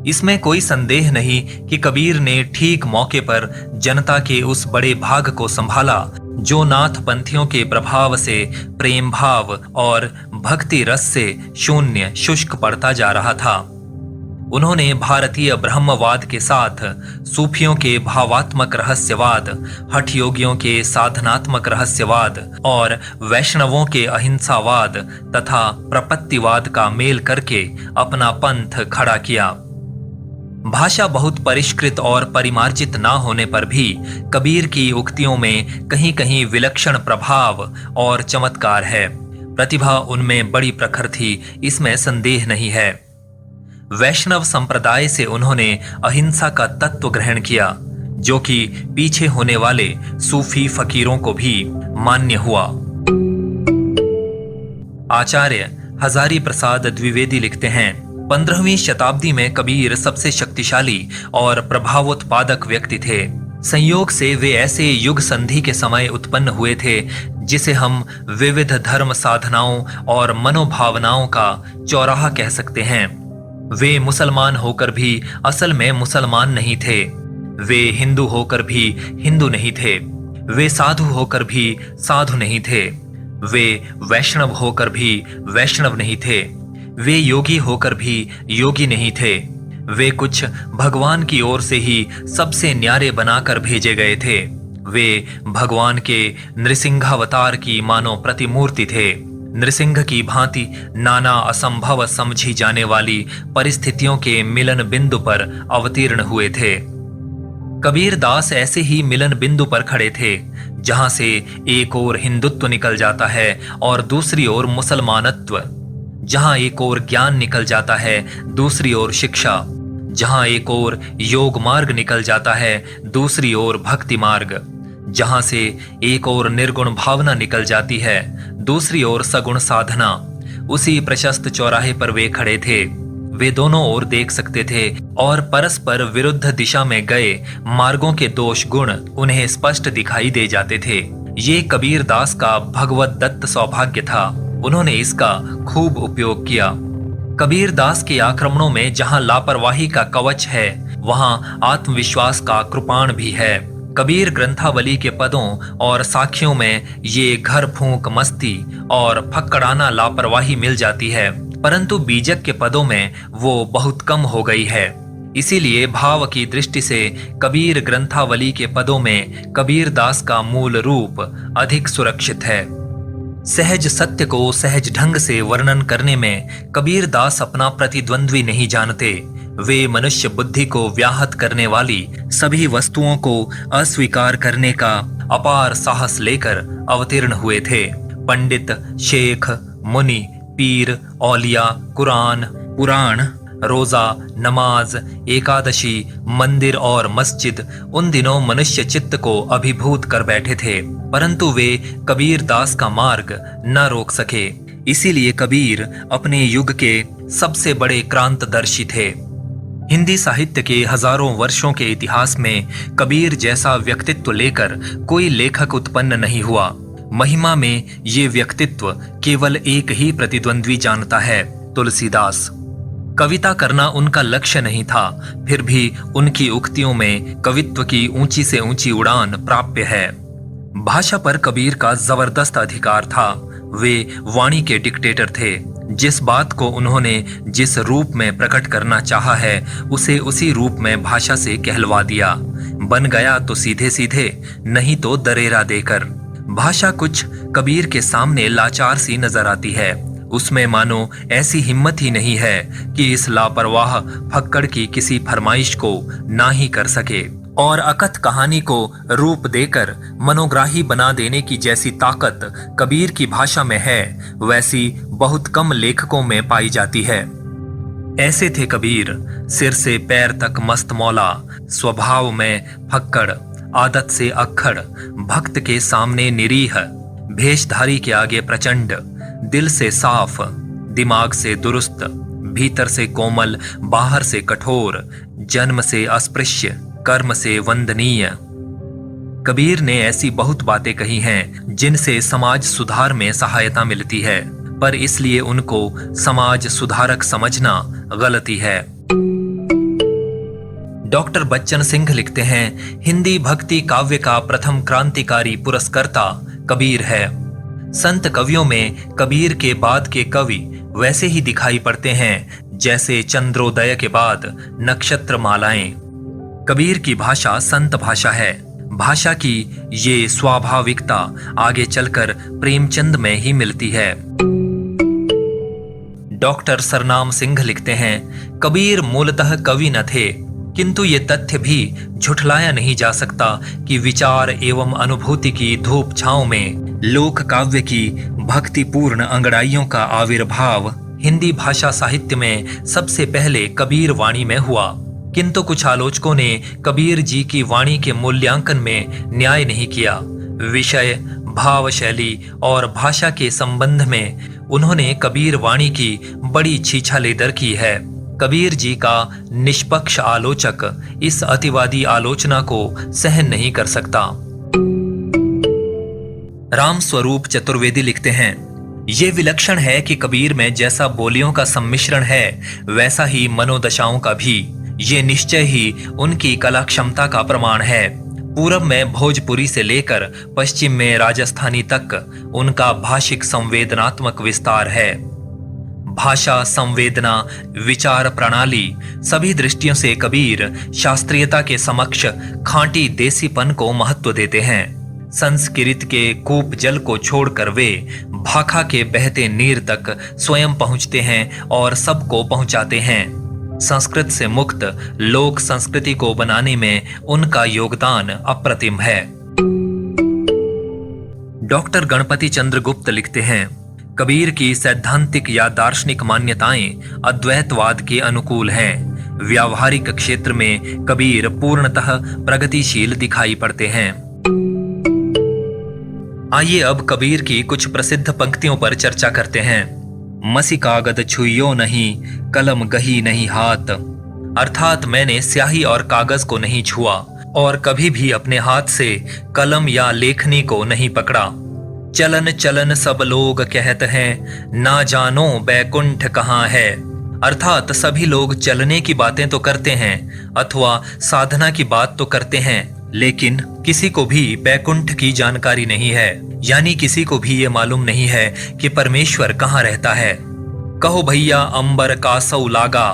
Speaker 1: इसमें कोई संदेह नहीं कि कबीर ने ठीक मौके पर जनता के उस बड़े भाग को संभाला जो नाथ पंथियों के प्रभाव से प्रेम भाव और भक्ति रस से शून्य शुष्क पड़ता जा रहा था। उन्होंने भारतीय ब्रह्मवाद के साथ सूफियों के भावात्मक रहस्यवाद, हठ योगियों के साधनात्मक रहस्यवाद और वैष्णवों के अहिंसावाद तथा प्रपत्तिवाद का मेल करके अपना पंथ खड़ा किया। भाषा बहुत परिष्कृत और परिमार्जित ना होने पर भी कबीर की उक्तियों में कहीं कहीं विलक्षण प्रभाव और चमत्कार है। प्रतिभा उनमें बड़ी प्रखर थी, इसमें संदेह नहीं है। वैष्णव संप्रदाय से उन्होंने अहिंसा का तत्व ग्रहण किया, जो कि पीछे होने वाले सूफी फकीरों को भी मान्य हुआ। आचार्य हजारी प्रसाद द्विवेदी लिखते हैं, 15वीं शताब्दी में कबीर सबसे शक्तिशाली और प्रभावोत्पादक व्यक्ति थे। संयोग से वे ऐसे युग संधि के समय उत्पन्न हुए थे जिसे हम विविध धर्म साधनाओं और मनोभावनाओं का चौराहा कह सकते हैं। वे मुसलमान होकर भी असल में मुसलमान नहीं थे, वे हिंदू होकर भी हिंदू नहीं थे, वे साधु होकर भी साधु नहीं थे, वे वैष्णव होकर भी वैष्णव नहीं थे, वे योगी होकर भी योगी नहीं थे। वे कुछ भगवान की ओर से ही सबसे न्यारे बनाकर भेजे गए थे। वे भगवान के नृसिंहावतार की मानो प्रतिमूर्ति थे। नृसिंह की भांति नाना असंभव समझी जाने वाली परिस्थितियों के मिलन बिंदु पर अवतीर्ण हुए थे। कबीर दास ऐसे ही मिलन बिंदु पर खड़े थे, जहां से एक ओर हिंदुत्व निकल जाता है और दूसरी ओर मुसलमानत्व, जहां एक ओर ज्ञान निकल जाता है दूसरी ओर शिक्षा, जहां एक ओर योग मार्ग निकल जाता है दूसरी ओर भक्ति मार्ग, जहां से एक ओर निर्गुण भावना निकल जाती है दूसरी ओर सगुण साधना। उसी प्रशस्त चौराहे पर वे खड़े थे। वे दोनों ओर देख सकते थे और परस्पर विरुद्ध दिशा में गए मार्गों के दोष गुण उन्हें स्पष्ट दिखाई दे जाते थे। ये कबीर दास का भगवत दत्त सौभाग्य था। उन्होंने इसका खूब उपयोग किया। कबीर दास के आक्रमणों में जहां लापरवाही का कवच है, वहां आत्मविश्वास का कृपाण भी है। कबीर ग्रंथावली के पदों और साखियों में ये घर फूंक मस्ती और फक्कड़ाना लापरवाही मिल जाती है, परंतु बीजक के पदों में वो बहुत कम हो गई है। इसीलिए भाव की दृष्टि से कबीर ग्रंथावली के पदों में कबीर दास का मूल रूप अधिक सुरक्षित है। सहज सत्य को सहज ढंग से वर्णन करने में कबीर दास अपना प्रतिद्वंद्वी नहीं जानते। वे मनुष्य बुद्धि को व्याहत करने वाली सभी वस्तुओं को अस्वीकार करने का अपार साहस लेकर अवतीर्ण हुए थे। पंडित, शेख, मुनि, पीर, औलिया, कुरान, पुराण, रोजा, नमाज, एकादशी, मंदिर और मस्जिद उन दिनों मनुष्य चित्त को अभिभूत कर बैठे थे, परंतु वे कबीर दास का मार्ग न रोक सके। इसीलिए कबीर अपने युग के सबसे बड़े क्रांतदर्शी थे। हिंदी साहित्य के हजारों वर्षों के इतिहास में कबीर जैसा व्यक्तित्व लेकर कोई लेखक उत्पन्न नहीं हुआ। महिमा में ये व्यक्तित्व केवल एक ही प्रतिद्वंद्वी जानता है, तुलसीदास। कविता करना उनका लक्ष्य नहीं था, फिर भी उनकी उक्तियों में कवित्व की ऊंची से ऊंची उड़ान प्राप्य है। भाषा पर कबीर का जबरदस्त अधिकार था। वे वाणी के डिक्टेटर थे। जिस बात को उन्होंने जिस रूप में प्रकट करना चाहा है, उसे उसी रूप में भाषा से कहलवा दिया। बन गया तो सीधे सीधे, नहीं तो दरेरा देकर। भाषा कुछ कबीर के सामने लाचार सी नजर आती है। उसमें मानो ऐसी हिम्मत ही नहीं है कि इस लापरवाह फक्कड़ की किसी फरमाइश को ना ही कर सके, और अकथ कहानी को रूप देकर मनोग्राही बना देने की जैसी ताकत कबीर की भाषा में है, वैसी बहुत कम लेखकों में पाई जाती है। ऐसे थे कबीर, सिर से पैर तक मस्त मौला, स्वभाव में फक्कड़, आदत से अक्खड़, भक्त के सामने निरीह, भेषधारी के आगे प्रचंड, दिल से साफ, दिमाग से दुरुस्त, भीतर से कोमल, बाहर से कठोर, जन्म से अस्पृश्य, कर्म से वंदनीय। कबीर ने ऐसी बहुत बातें कही हैं जिनसे समाज सुधार में सहायता मिलती है, पर इसलिए उनको समाज सुधारक समझना गलती है। डॉक्टर बच्चन सिंह लिखते हैं, हिंदी भक्ति काव्य का प्रथम क्रांतिकारी पुरस्कर्ता कबीर है। संत कवियों में कबीर के बाद के कवि वैसे ही दिखाई पड़ते हैं जैसे चंद्रोदय के बाद नक्षत्र मालाएं। कबीर की भाषा संत भाषा है। भाषा की ये स्वाभाविकता आगे चलकर प्रेमचंद में ही मिलती है। डॉक्टर सरनाम सिंह लिखते हैं, कबीर मूलतः कवि न थे, किंतु ये तथ्य भी झुठलाया नहीं जा सकता कि विचार एवं अनुभूति की धूप छांव में लोक काव्य की भक्तिपूर्ण अंगड़ाइयों का आविर्भाव हिंदी भाषा साहित्य में सबसे पहले कबीर वाणी में हुआ। किंतु कुछ आलोचकों ने कबीर जी की वाणी के मूल्यांकन में न्याय नहीं किया। विषय, भाव शैली और भाषा के संबंध में उन्होंने कबीर वाणी की बड़ी छीछालेदर की है। कबीर जी का निष्पक्ष आलोचक इस अतिवादी आलोचना को सहन नहीं कर सकता। राम स्वरूप चतुर्वेदी लिखते हैं, ये विलक्षण है कि कबीर में जैसा बोलियों का सम्मिश्रण है वैसा ही मनोदशाओं का भी। ये निश्चय ही उनकी कला क्षमता का प्रमाण है। पूरब में भोजपुरी से लेकर पश्चिम में राजस्थानी तक उनका भाषिक संवेदनात्मक विस्तार है। भाषा, संवेदना, विचार प्रणाली सभी दृष्टियों से कबीर शास्त्रीयता के समक्ष खांटी देसीपन को महत्व देते हैं। संस्कृत के कूप जल को छोड़कर वे भाखा के बहते नीर तक स्वयं पहुंचते हैं और सबको पहुंचाते हैं। संस्कृत से मुक्त लोक संस्कृति को बनाने में उनका योगदान अप्रतिम है। डॉक्टर गणपति चंद्र गुप्त लिखते हैं, कबीर की सैद्धांतिक या दार्शनिक मान्यताएं अद्वैतवाद के अनुकूल हैं। व्यावहारिक क्षेत्र में कबीर पूर्णतः प्रगतिशील दिखाई पड़ते हैं। आइए अब कबीर की कुछ प्रसिद्ध पंक्तियों पर चर्चा करते हैं। मसी कागद छुइयो नहीं, कलम गही नहीं हाथ। अर्थात मैंने स्याही और कागज को नहीं छुआ और कभी भी अपने हाथ से कलम या लेखनी को नहीं पकड़ा। चलन चलन सब लोग कहते हैं, ना जानो बैकुंठ कहाँ है। अर्थात सभी लोग चलने की बातें तो करते हैं अथवा साधना की बात तो करते हैं, लेकिन किसी को भी बैकुंठ की जानकारी नहीं है। यानी किसी को भी ये मालूम नहीं है कि परमेश्वर कहाँ रहता है। कहो भैया अंबर का सौ लागा।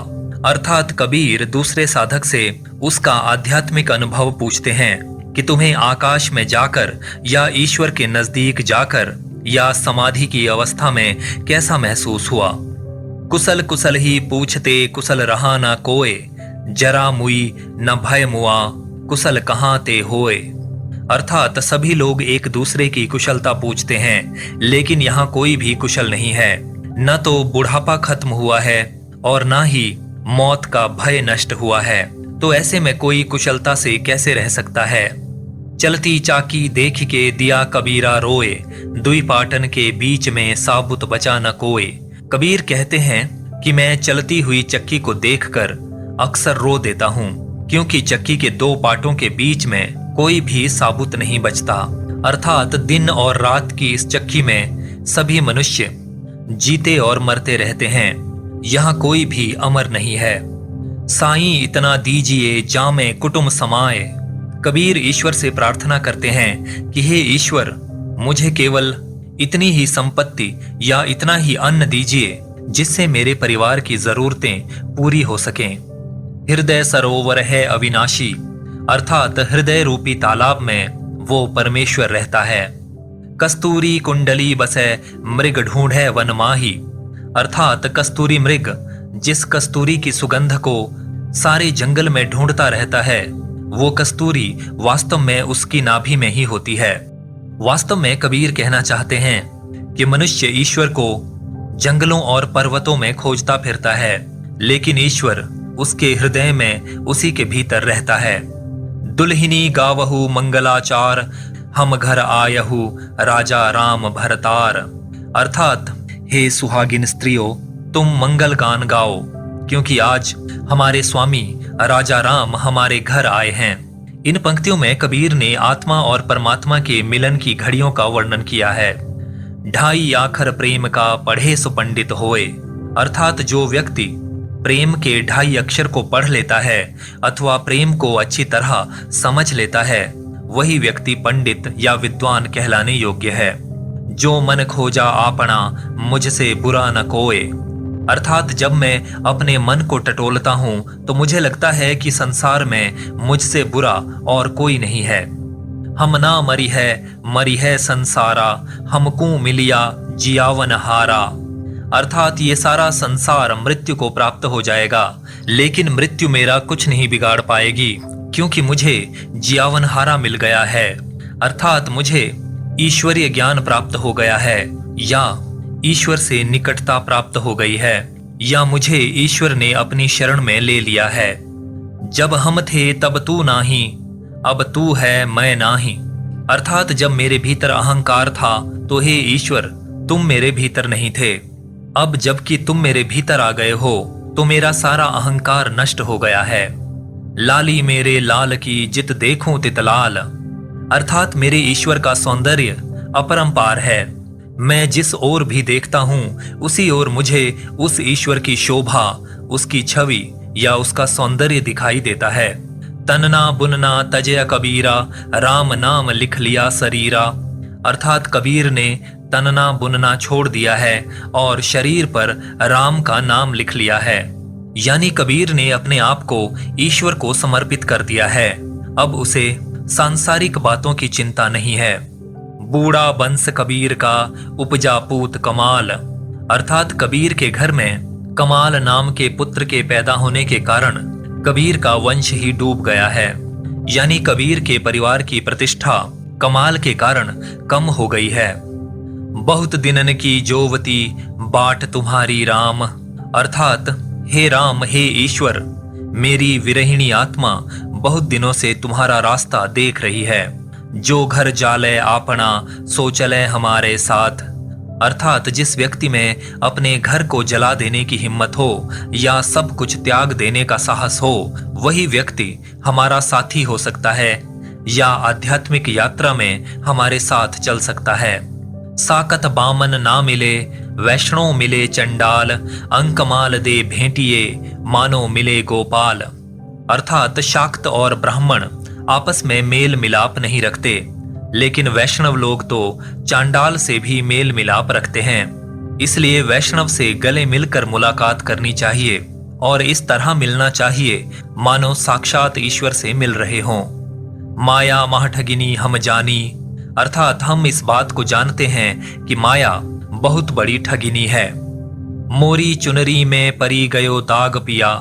Speaker 1: अर्थात कबीर दूसरे साधक से उसका आध्यात्मिक अनुभव पूछते हैं कि तुम्हें आकाश में जाकर या ईश्वर के नजदीक जाकर या समाधि की अवस्था में कैसा महसूस हुआ। कुशल कुशल ही पूछते कुशल रहा ना कोय, जरा मुई न भय मुआ, कुशल कहाँ ते होए। अर्थात सभी लोग एक दूसरे की कुशलता पूछते हैं, लेकिन यहाँ कोई भी कुशल नहीं है। न तो बुढ़ापा खत्म हुआ है और न ही मौत का भय नष्ट हुआ है, तो ऐसे में कोई कुशलता से कैसे रह सकता है। चलती चाकी देख के दिया कबीरा रोए, दुई पाटन के बीच में साबुत बचा न कोए। कबीर कहते हैं कि मैं चलती हुई चक्की को देखकर अक्सर रो देता हूँ, क्योंकि चक्की के दो पाटों के बीच में कोई भी साबुत नहीं बचता। अर्थात दिन और रात की इस चक्की में सभी मनुष्य जीते और मरते रहते हैं। यहाँ कोई भी अमर नहीं है। साईं इतना दीजिए जामे कुटुम समाए। कबीर ईश्वर से प्रार्थना करते हैं कि हे ईश्वर, मुझे केवल इतनी ही संपत्ति या इतना ही अन्न दीजिए जिससे मेरे परिवार की जरूरतें पूरी हो सकें। हृदय सरोवर है अविनाशी। अर्थात हृदय रूपी तालाब में वो परमेश्वर रहता है। कस्तूरी कुंडली बसे मृग ढूंढे वन माही। अर्थात कस्तूरी मृग जिस कस्तूरी की सुगंध को सारे जंगल में ढूंढता रहता है, वो कस्तूरी वास्तव में उसकी नाभि में ही होती है। वास्तव में कबीर कहना चाहते हैं कि मनुष्य ईश्वर को जंगलों और पर्वतों में खोजता फिरता है, लेकिन ईश्वर उसके हृदय में उसी के भीतर रहता है। दुल्हिनी गावहु मंगलाचार, हम घर आयहु राजा राम भरतार। अर्थात हे सुहागिन स्त्रियों, तुम मंगल गान गाओ, क्योंकि आज हमारे स्वामी राजा राम हमारे घर आए हैं। इन पंक्तियों में कबीर ने आत्मा और परमात्मा के मिलन की घड़ियों का वर्णन किया है। ढाई आखर प्रेम का पढ़े सो पंडित होए, अर्थात जो व्यक्ति प्रेम के ढाई अक्षर को पढ़ लेता है अथवा प्रेम को अच्छी तरह समझ लेता है, वही व्यक्ति पंडित या विद्वान कहलाने योग्य है। जो मन खोजा आपना मुझसे बुरा न कोए, अर्थात जब मैं अपने मन को टटोलता हूं तो मुझे लगता है कि संसार में मुझसे बुरा और कोई नहीं है। हम ना मरी है संसारा, हमको मिलिया जियावन हारा, अर्थात ये सारा संसार मृत्यु को प्राप्त हो जाएगा, लेकिन मृत्यु मेरा कुछ नहीं बिगाड़ पाएगी, क्योंकि मुझे जियावन हारा मिल गया है, अर्थात मुझे ईश्वरीय ज्ञान प्राप्त हो गया है, या ईश्वर से निकटता प्राप्त हो गई है, या मुझे ईश्वर ने अपनी शरण में ले लिया है। जब हम थे तब तू नाही, अब तू है मैं नाही, अर्थात जब मेरे भीतर अहंकार था तो हे ईश्वर तुम मेरे भीतर नहीं थे, अब जबकि तुम मेरे भीतर आ गए हो तो मेरा सारा अहंकार नष्ट हो गया है। लाली मेरे लाल की जित देखूं तित लाल, अर्थात मेरे ईश्वर का सौंदर्य अपरंपार है। मैं जिस ओर भी देखता हूं उसी ओर मुझे उस ईश्वर की शोभा, उसकी छवि या उसका सौंदर्य दिखाई देता है। तनना बुनना तजय कबीरा, राम नाम लिख लिया शरीरा, अर्थात कबीर ने तनना बुनना छोड़ दिया है और शरीर पर राम का नाम लिख लिया है, यानी कबीर ने अपने आप को ईश्वर को समर्पित कर दिया है। अब उसे सांसारिक बातों की चिंता नहीं है। बूढ़ा बंस कबीर का उपजा पूत कमाल, अर्थात कबीर के घर में कमाल नाम के पुत्र के पैदा होने के कारण कबीर का वंश ही डूब गया है, यानी कबीर के परिवार की प्रतिष्ठा कमाल के कारण कम हो गई है। बहुत दिनन की जोवती बाट तुम्हारी राम, अर्थात हे राम हे ईश्वर, मेरी विरहिणी आत्मा बहुत दिनों से तुम्हारा रास्ता देख रही है। जो घर जाले आपना सो चले हमारे साथ, अर्थात जिस व्यक्ति में अपने घर को जला देने की हिम्मत हो या सब कुछ त्याग देने का साहस हो, वही व्यक्ति हमारा साथी हो सकता है या आध्यात्मिक यात्रा में हमारे साथ चल सकता है। साकत बामन ना मिले वैष्णो मिले चंडाल, अंकमाल दे भेंटिए मानो मिले गोपाल, अर्थात शाक्त और ब्राह्मण आपस में मेल मिलाप नहीं रखते, लेकिन वैष्णव लोग तो चांडाल से भी मेल मिलाप रखते हैं। इसलिए वैष्णव से गले मिलकर मुलाकात करनी चाहिए और इस तरह मिलना चाहिए मानो साक्षात ईश्वर से मिल रहे हों। माया माहठगिनी हम जानी, अर्थात हम इस बात को जानते हैं कि माया बहुत बड़ी ठगिनी है। मोरी चुनरी में परी गयो दाग पिया,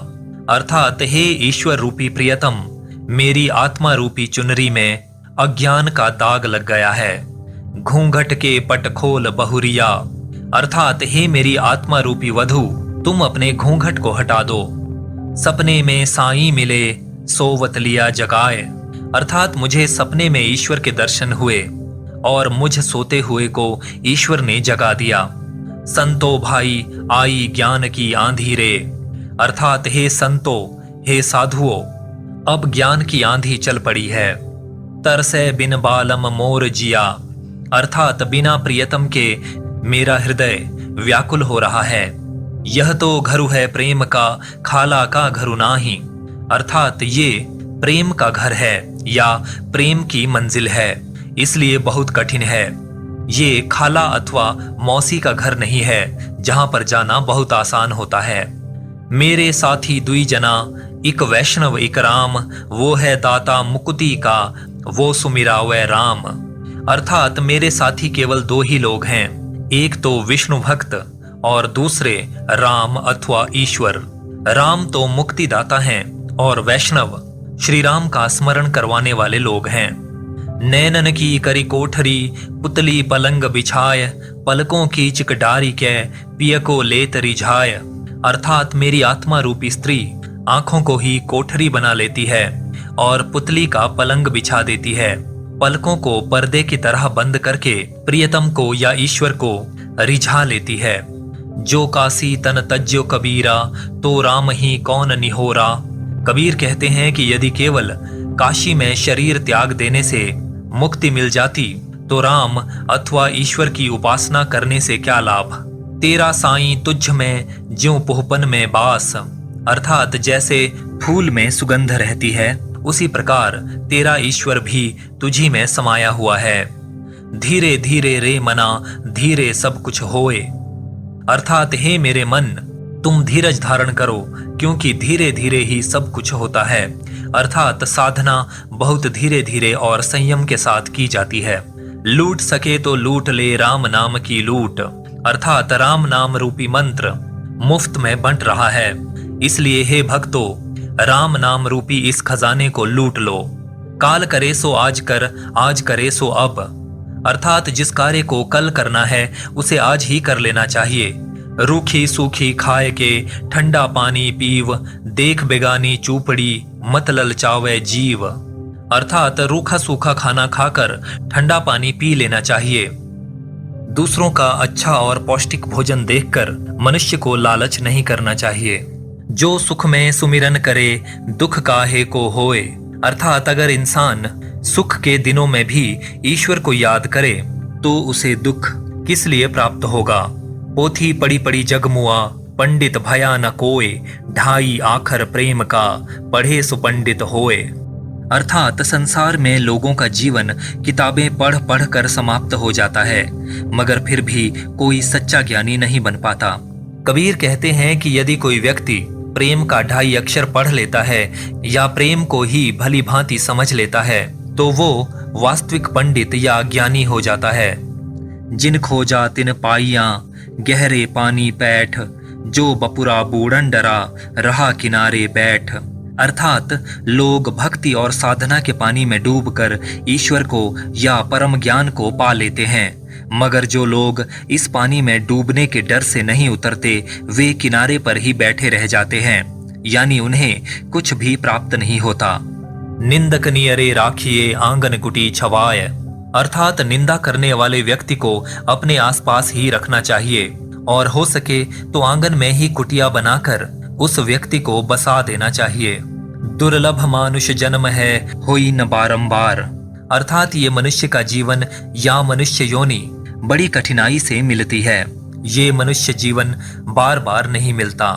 Speaker 1: अर्थात हे ईश्वर रूपी प्रियतम, मेरी आत्मा रूपी चुनरी में अज्ञान का दाग लग गया है। घूंघट के पट खोल बहुरिया, अर्थात हे मेरी आत्मा रूपी वधु, तुम अपने घूंघट को हटा दो। सपने में साईं मिले सोवत लिया जगाए, अर्थात मुझे सपने में ईश्वर के दर्शन हुए और मुझ सोते हुए को ईश्वर ने जगा दिया। संतो भाई आई ज्ञान की आंधी रे, अर्थात हे संतो हे साधुओं, अब ज्ञान की आंधी चल पड़ी है। तरसे बिन बालम मोर जिया, अर्थात बिना प्रियतम के मेरा हृदय व्याकुल हो रहा है। यह तो घरु है प्रेम का खाला का घरु नाही, अर्थात ये प्रेम का घर है या प्रेम की मंजिल है, इसलिए बहुत कठिन है। ये खाला अथवा मौसी का घर नहीं है जहां पर जाना बहुत आसान होता है। मेरे साथी दुई जना, एक वैष्णव एक राम, वो है दाता मुक्ति का वो सुमिरावे राम, अर्थात मेरे साथी केवल दो ही लोग हैं, एक तो विष्णु भक्त और दूसरे राम अथवा ईश्वर। राम तो मुक्तिदाता हैं और वैष्णव श्री राम का स्मरण करवाने वाले लोग हैं। नैनन की करी कोठरी पुतली पलंग बिछाय, पलकों की चिकडारी के पिय को लेत रिझाय, अर्थात मेरी आत्मा रूपी स्त्री आंखों को ही कोठरी बना लेती है और पुतली का पलंग बिछा देती है, पलकों को पर्दे की तरह बंद करके प्रियतम को या ईश्वर को रिझा लेती है। जो काशी तन तज्यो कबीरा, तो राम ही कौन निहोरा। कबीर कहते हैं कि यदि केवल काशी में शरीर त्याग देने से मुक्ति मिल जाती तो राम अथवा ईश्वर की उपासना करने से क्या लाभ। तेरा साईं तुझ में ज्यों पोहपन में बास, अर्थात जैसे फूल में सुगंध रहती है उसी प्रकार तेरा ईश्वर भी तुझी में समाया हुआ है। धीरे धीरे रे मना, धीरे सब कुछ होए, अर्थात हे मेरे मन तुम धीरज धारण करो, क्योंकि धीरे धीरे ही सब कुछ होता है। अर्थात साधना बहुत धीरे धीरे और संयम के साथ की जाती है। लूट सके तो लूट ले राम नाम की लूट, अर्थात राम नाम रूपी मंत्र मुफ्त में बंट रहा है, इसलिए हे भक्तों राम नाम रूपी इस खजाने को लूट लो। काल करे सो आज कर, आज करे सो अब, अर्थात जिस कार्य को कल करना है उसे आज ही कर लेना चाहिए। रूखी सूखी खाए के ठंडा पानी पीव, देख बेगानी चूपड़ी मत ललचावे जीव, अर्थात रूखा सूखा खाना खाकर ठंडा पानी पी लेना चाहिए। दूसरों का अच्छा और पौष्टिक भोजन देखकर मनुष्य को लालच नहीं करना चाहिए। जो सुख में सुमिरन करे दुख काहे को होए, अर्थात अगर इंसान सुख के दिनों में भी ईश्वर को याद करे तो उसे दुख किस लिए प्राप्त होगा। पोथी पड़ी पड़ी जगमुआ, पंडित भया न कोय, ढाई आखर प्रेम का, पढ़े सो पंडित होए, अर्थात संसार में लोगों का जीवन किताबें पढ़ पढ़ कर समाप्त हो जाता है, मगर फिर भी कोई सच्चा ज्ञानी नहीं बन पाता। कबीर कहते हैं कि यदि कोई व्यक्ति प्रेम का ढाई अक्षर पढ़ लेता है या प्रेम को ही भली भांति समझ लेता है तो वो वास्तविक पंडित या ज्ञानी हो जाता है। जिन खोजा तिन पाइया, गहरे पानी पैठ, जो बपुरा बूढ़न डरा, रहा किनारे बैठ, अर्थात लोग भक्ति और साधना के पानी में डूबकर ईश्वर को या परम ज्ञान को पा लेते हैं, मगर जो लोग इस पानी में डूबने के डर से नहीं उतरते वे किनारे पर ही बैठे रह जाते हैं, यानी उन्हें कुछ भी प्राप्त नहीं होता। निंदक नियरे राखिए आंगन कुटी छवाय, अर्थात निंदा करने वाले व्यक्ति को अपने आसपास ही रखना चाहिए और हो सके तो आंगन में ही कुटिया बनाकर उस व्यक्ति को बसा देना चाहिए। दुर्लभ मानुष जन्म है होई न बारंबार, अर्थात ये मनुष्य का जीवन या मनुष्य योनि बड़ी कठिनाई से मिलती है, ये मनुष्य जीवन बार बार नहीं मिलता।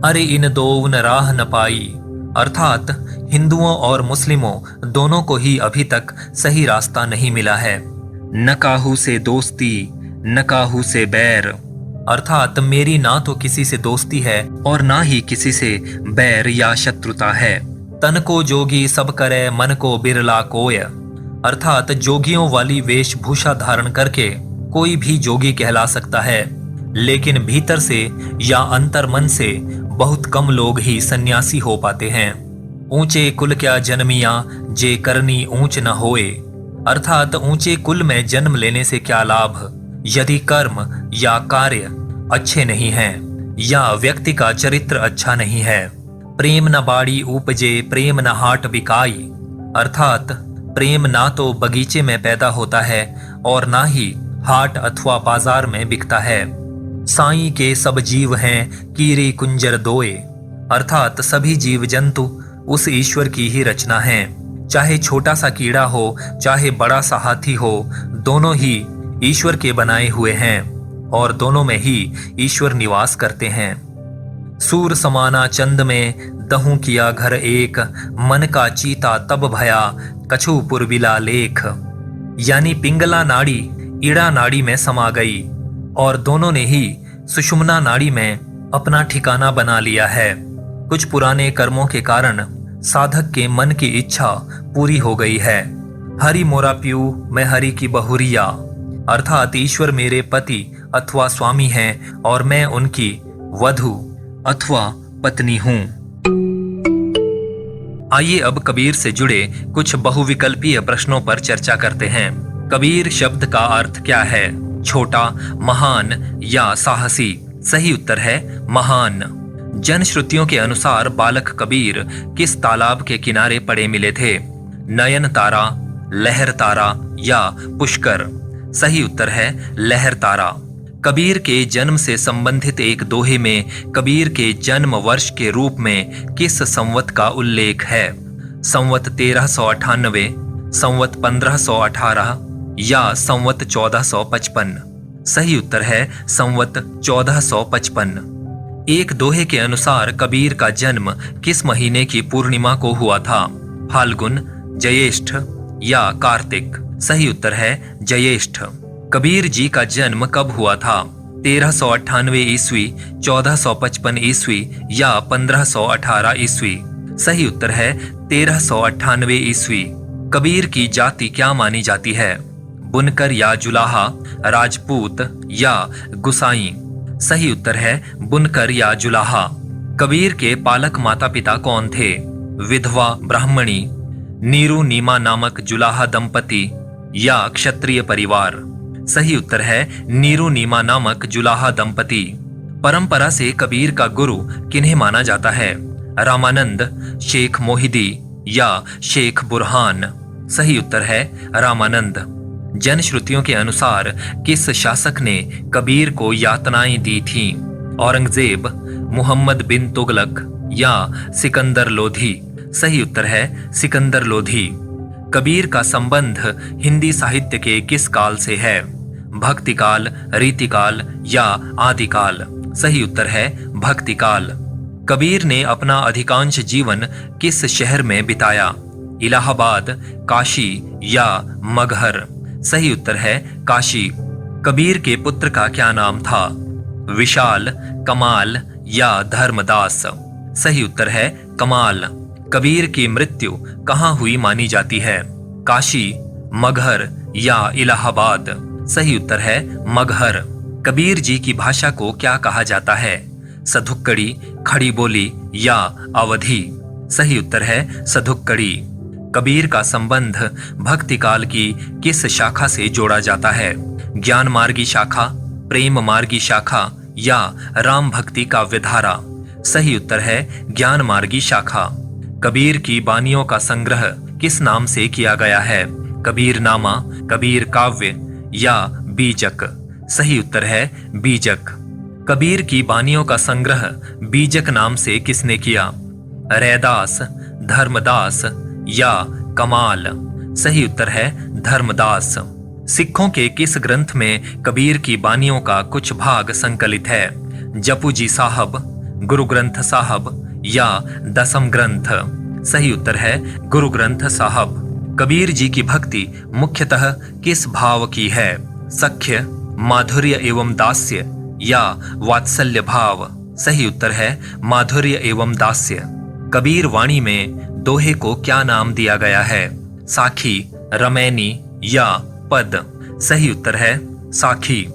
Speaker 1: अरे इन दो न राह न पाई, अर्थात हिंदुओं और मुस्लिमों दोनों को ही अभी तक सही रास्ता नहीं मिला है। न काहू से दोस्ती न काहू से बैर, अर्थात मेरी ना तो किसी से दोस्ती है और ना ही किसी से बैर या शत्रुता है। तन को जोगी सब करे मन को बिरला कोय, अर्थात जोगियों वाली वेशभूषा धारण करके कोई भी जोगी कहला सकता है, लेकिन भीतर से या अंतर मन से बहुत कम लोग ही सन्यासी हो पाते हैं। ऊंचे कुल क्या जन्मिया जे करनी ऊंच न होए, अर्थात ऊंचे कुल में जन्म लेने से क्या लाभ यदि कर्म या कार्य अच्छे नहीं हैं या व्यक्ति का चरित्र अच्छा नहीं है। प्रेम न बाड़ी उपजे प्रेम न हाट बिकाई, अर्थात प्रेम ना तो बगीचे में पैदा होता है और ना ही हाट अथवा बाजार में बिकता है। साईं के सब जीव हैं कीरी कुंजर दोए, अर्थात सभी जीव जंतु उस ईश्वर की ही रचना हैं। चाहे छोटा सा कीड़ा हो चाहे बड़ा सा हाथी हो, दोनों ही ईश्वर के बनाए हुए हैं और दोनों में ही ईश्वर निवास करते हैं। सूर समाना चंद में दहू किया घर एक, मन का चीता तब भया कछु पुरबिला लेख, यानी पिंगला नाड़ी ईड़ा नाड़ी में समा गई और दोनों ने ही सुषुम्ना नाड़ी में अपना ठिकाना बना लिया है। कुछ पुराने कर्मों के कारण साधक के मन की इच्छा पूरी हो गई है। हरि मोरा प्यू मैं हरि की बहुरिया, अर्थात ईश्वर मेरे पति अथवा स्वामी हैं और मैं उनकी वधू अथवा पत्नी हूँ। आइए अब कबीर से जुड़े कुछ बहुविकल्पीय प्रश्नों पर चर्चा करते हैं। कबीर शब्द का अर्थ क्या है? छोटा, महान या साहसी? सही उत्तर है महान। जनश्रुतियों के अनुसार बालक कबीर किस तालाब के किनारे पड़े मिले थे? नयन तारा, लहर तारा या पुष्कर? सही उत्तर है लहर तारा। कबीर के जन्म से संबंधित एक दोहे में कबीर के जन्म वर्ष के रूप में किस संवत का उल्लेख है? संवत 1398, संवत 1518 या संवत 1455? सही उत्तर है संवत 1455। एक दोहे के अनुसार कबीर का जन्म किस महीने की पूर्णिमा को हुआ था? फाल्गुन, ज्येष्ठ या कार्तिक? सही उत्तर है ज्येष्ठ। कबीर जी का जन्म कब हुआ था? 1398 ईस्वी, 1455 ईस्वी या 1518 ईस्वी? सही उत्तर है 1398 ईस्वी। कबीर की जाति क्या मानी जाती है? बुनकर या जुलाहा, राजपूत या गुसाई? सही उत्तर है बुनकर या जुलाहा। कबीर के पालक माता पिता कौन थे? विधवा ब्राह्मणी, नीरू नीमा नामक जुलाहा दंपति या क्षत्रिय परिवार? सही उत्तर है नीरू नीमा नामक जुलाहा दंपति। परंपरा से कबीर का गुरु किन्हें माना जाता है? रामानंद, शेख मोहिदी या शेख बुरहान? सही उत्तर है रामानंद। जनश्रुतियों के अनुसार किस शासक ने कबीर को यातनाएं दी थीं? औरंगजेब, मुहम्मद बिन तुगलक या सिकंदर लोधी? सही उत्तर है सिकंदर लोधी। कबीर का संबंध हिंदी साहित्य के किस काल से है? भक्तिकाल, रीतिकाल या आदिकाल? सही उत्तर है भक्तिकाल। कबीर ने अपना अधिकांश जीवन किस शहर में बिताया? इलाहाबाद, काशी या मगहर? सही उत्तर है काशी। कबीर के पुत्र का क्या नाम था? विशाल, कमाल या धर्मदास? सही उत्तर है कमाल। कबीर की मृत्यु कहाँ हुई मानी जाती है? काशी, मगहर या इलाहाबाद? सही उत्तर है मगहर। कबीर जी की भाषा को क्या कहा जाता है? सधुक्कड़ी, खड़ी बोली या अवधी? सही उत्तर है सधुक्कड़ी। कबीर का संबंध भक्ति काल की किस शाखा से जोड़ा जाता है? ज्ञान मार्गी शाखा, प्रेम मार्गी शाखा या राम भक्ति काव्यधारा? सही उत्तर है ज्ञान मार्गी शाखा। कबीर की बानियों का संग्रह किस नाम से किया गया है? कबीर नामा, कबीर काव्य या बीजक? सही उत्तर है बीजक। कबीर की बानियों का संग्रह बीजक नाम से किसने किया? रैदास, धर्मदास या कमाल? सही उत्तर है धर्मदास। सिखों के किस ग्रंथ में कबीर की बानियों का कुछ भाग संकलित है? जपू जी साहब, गुरु ग्रंथ साहब या दसम ग्रंथ? सही उत्तर है गुरु ग्रंथ साहब। कबीर जी की भक्ति मुख्यतः किस भाव की है? सख्य, माधुर्य एवं दास्य या वात्सल्य भाव? सही उत्तर है माधुर्य एवं दास्य। कबीर वाणी में दोहे को क्या नाम दिया गया है? साखी, रमैनी या पद? सही उत्तर है साखी।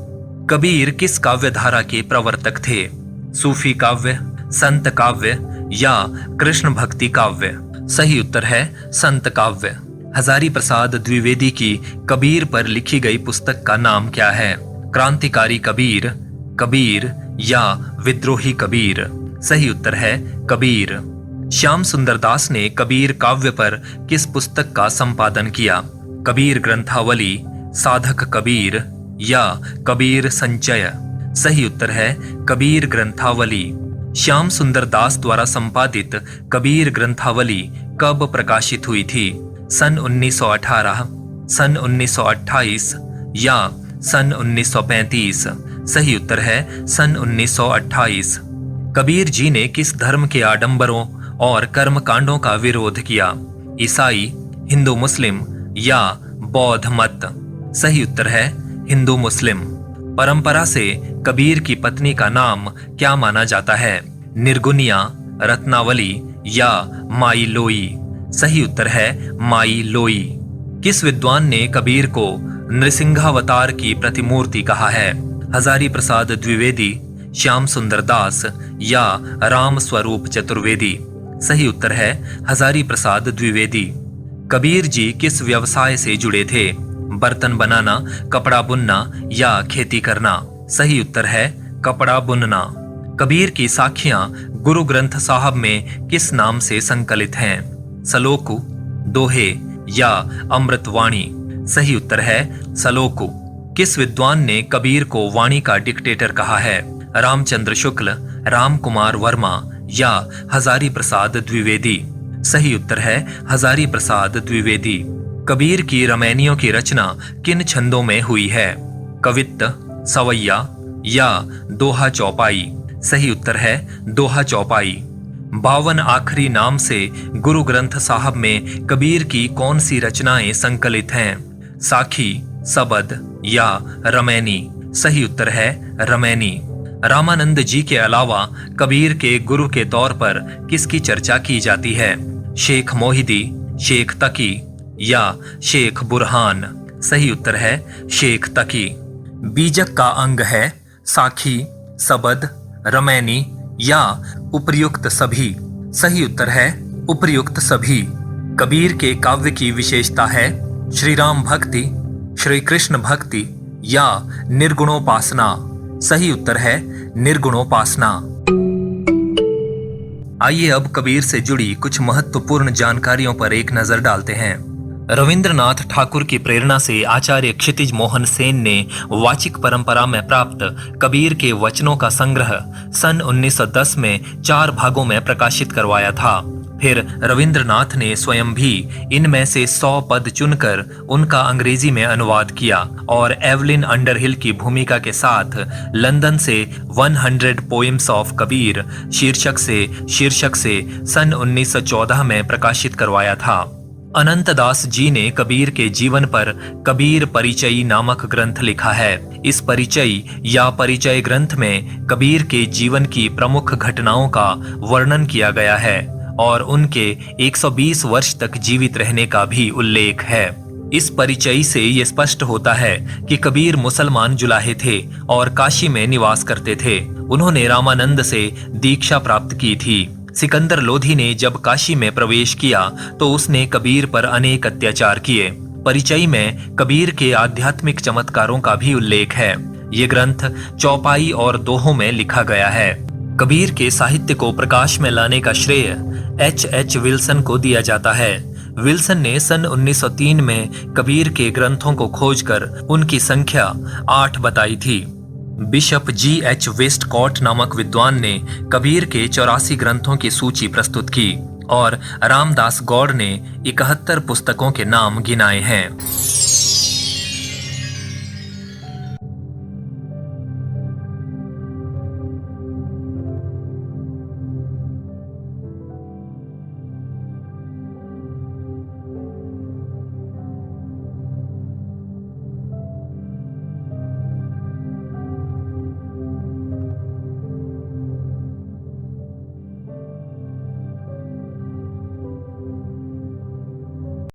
Speaker 1: कबीर किस काव्य धारा के प्रवर्तक थे? सूफी काव्य, संत काव्य या कृष्ण भक्ति काव्य? सही उत्तर है संत काव्य। हजारी प्रसाद द्विवेदी की कबीर पर लिखी गई पुस्तक का नाम क्या है? क्रांतिकारी कबीर, कबीर या विद्रोही कबीर? सही उत्तर है कबीर। श्याम सुंदर दास ने कबीर काव्य पर किस पुस्तक का संपादन किया? कबीर ग्रंथावली, साधक कबीर या कबीर संचय? सही उत्तर है कबीर ग्रंथावली। श्याम सुंदर दास द्वारा संपादित कबीर ग्रंथावली कब प्रकाशित हुई थी? सन 1918, सन 1928 या सन 1935? सही उत्तर है सन 1928। कबीर जी ने किस धर्म के आडंबरों और कर्म कांडों का विरोध किया? ईसाई, हिंदू मुस्लिम या बौद्ध मत? सही उत्तर है हिंदू मुस्लिम। परंपरा से कबीर की पत्नी का नाम क्या माना जाता है? निर्गुनिया, रत्नावली या माई लोई? सही उत्तर है माई लोई। किस विद्वान ने कबीर को नृसिंहावतार की प्रतिमूर्ति कहा है? हजारी प्रसाद द्विवेदी, श्याम सुंदर दास या राम स्वरूप चतुर्वेदी? सही उत्तर है हजारी प्रसाद द्विवेदी। कबीर जी किस व्यवसाय से जुड़े थे? बर्तन बनाना, कपड़ा बुनना या खेती करना? सही उत्तर है कपड़ा बुनना। कबीर की साखियां गुरु ग्रंथ साहब में किस नाम से संकलित हैं? सलोकु, दोहे या अमृतवाणी? सही उत्तर है सलोकु। किस विद्वान ने कबीर को वाणी का डिक्टेटर कहा है? रामचंद्र शुक्ल, राम कुमार वर्मा या हजारी प्रसाद द्विवेदी? सही उत्तर है हजारी प्रसाद द्विवेदी। कबीर की रमैनियों की रचना किन छंदों में हुई है? कवित्त, सवैया या दोहा चौपाई? सही उत्तर है दोहा चौपाई। 52 आखरी नाम से गुरु ग्रंथ साहब में कबीर की कौन सी रचनाएं संकलित हैं? साखी, सबद या रमैनी? सही उत्तर है रमैनी। रामानंद जी के अलावा कबीर के गुरु के तौर पर किसकी चर्चा की जाती है? शेख मोहिदी, शेख तकी या शेख बुरहान? सही उत्तर है शेख तकी। बीजक का अंग है साखी, सबद, रमैनी या उपर्युक्त सभी? सही उत्तर है उपर्युक्त सभी। कबीर के काव्य की विशेषता है श्री राम भक्ति, श्री कृष्ण भक्ति या निर्गुणोपासना? सही उत्तर है निर्गुणोपासना। आइए अब कबीर से जुड़ी कुछ महत्वपूर्ण जानकारियों पर एक नजर डालते हैं। रविंद्रनाथ ठाकुर की प्रेरणा से आचार्य क्षितिज मोहन सेन ने वाचिक परंपरा में प्राप्त कबीर के वचनों का संग्रह सन 1910 में 4 भागों में प्रकाशित करवाया था। फिर रविंद्रनाथ ने स्वयं भी इनमें से 100 पद चुनकर उनका अंग्रेजी में अनुवाद किया और एवलिन अंडरहिल की भूमिका के साथ लंदन से 100 पोएम्स ऑफ कबीर शीर्षक से सन 1914 में प्रकाशित करवाया था। अनंतदास जी ने कबीर के जीवन पर कबीर परिचयी नामक ग्रंथ लिखा है। इस परिचय या परिचय ग्रंथ में कबीर के जीवन की प्रमुख घटनाओं का वर्णन किया गया है और उनके 120 वर्ष तक जीवित रहने का भी उल्लेख है। इस परिचय से ये स्पष्ट होता है कि कबीर मुसलमान जुलाहे थे और काशी में निवास करते थे। उन्होंने रामानंद से दीक्षा प्राप्त की थी। सिकंदर लोधी ने जब काशी में प्रवेश किया तो उसने कबीर पर अनेक अत्याचार किए। परिचय में कबीर के आध्यात्मिक चमत्कारों का भी उल्लेख है। ये ग्रंथ चौपाई और दोहों में लिखा गया है। कबीर के साहित्य को प्रकाश में लाने का श्रेय H.H. विल्सन को दिया जाता है। विल्सन ने सन 1903 में कबीर के ग्रंथों को खोजकर उनकी संख्या 8 बताई थी। Bishop G.H. वेस्टकॉट नामक विद्वान ने कबीर के 84 ग्रंथों की सूची प्रस्तुत की और रामदास गौड़ ने 71 पुस्तकों के नाम गिनाए हैं।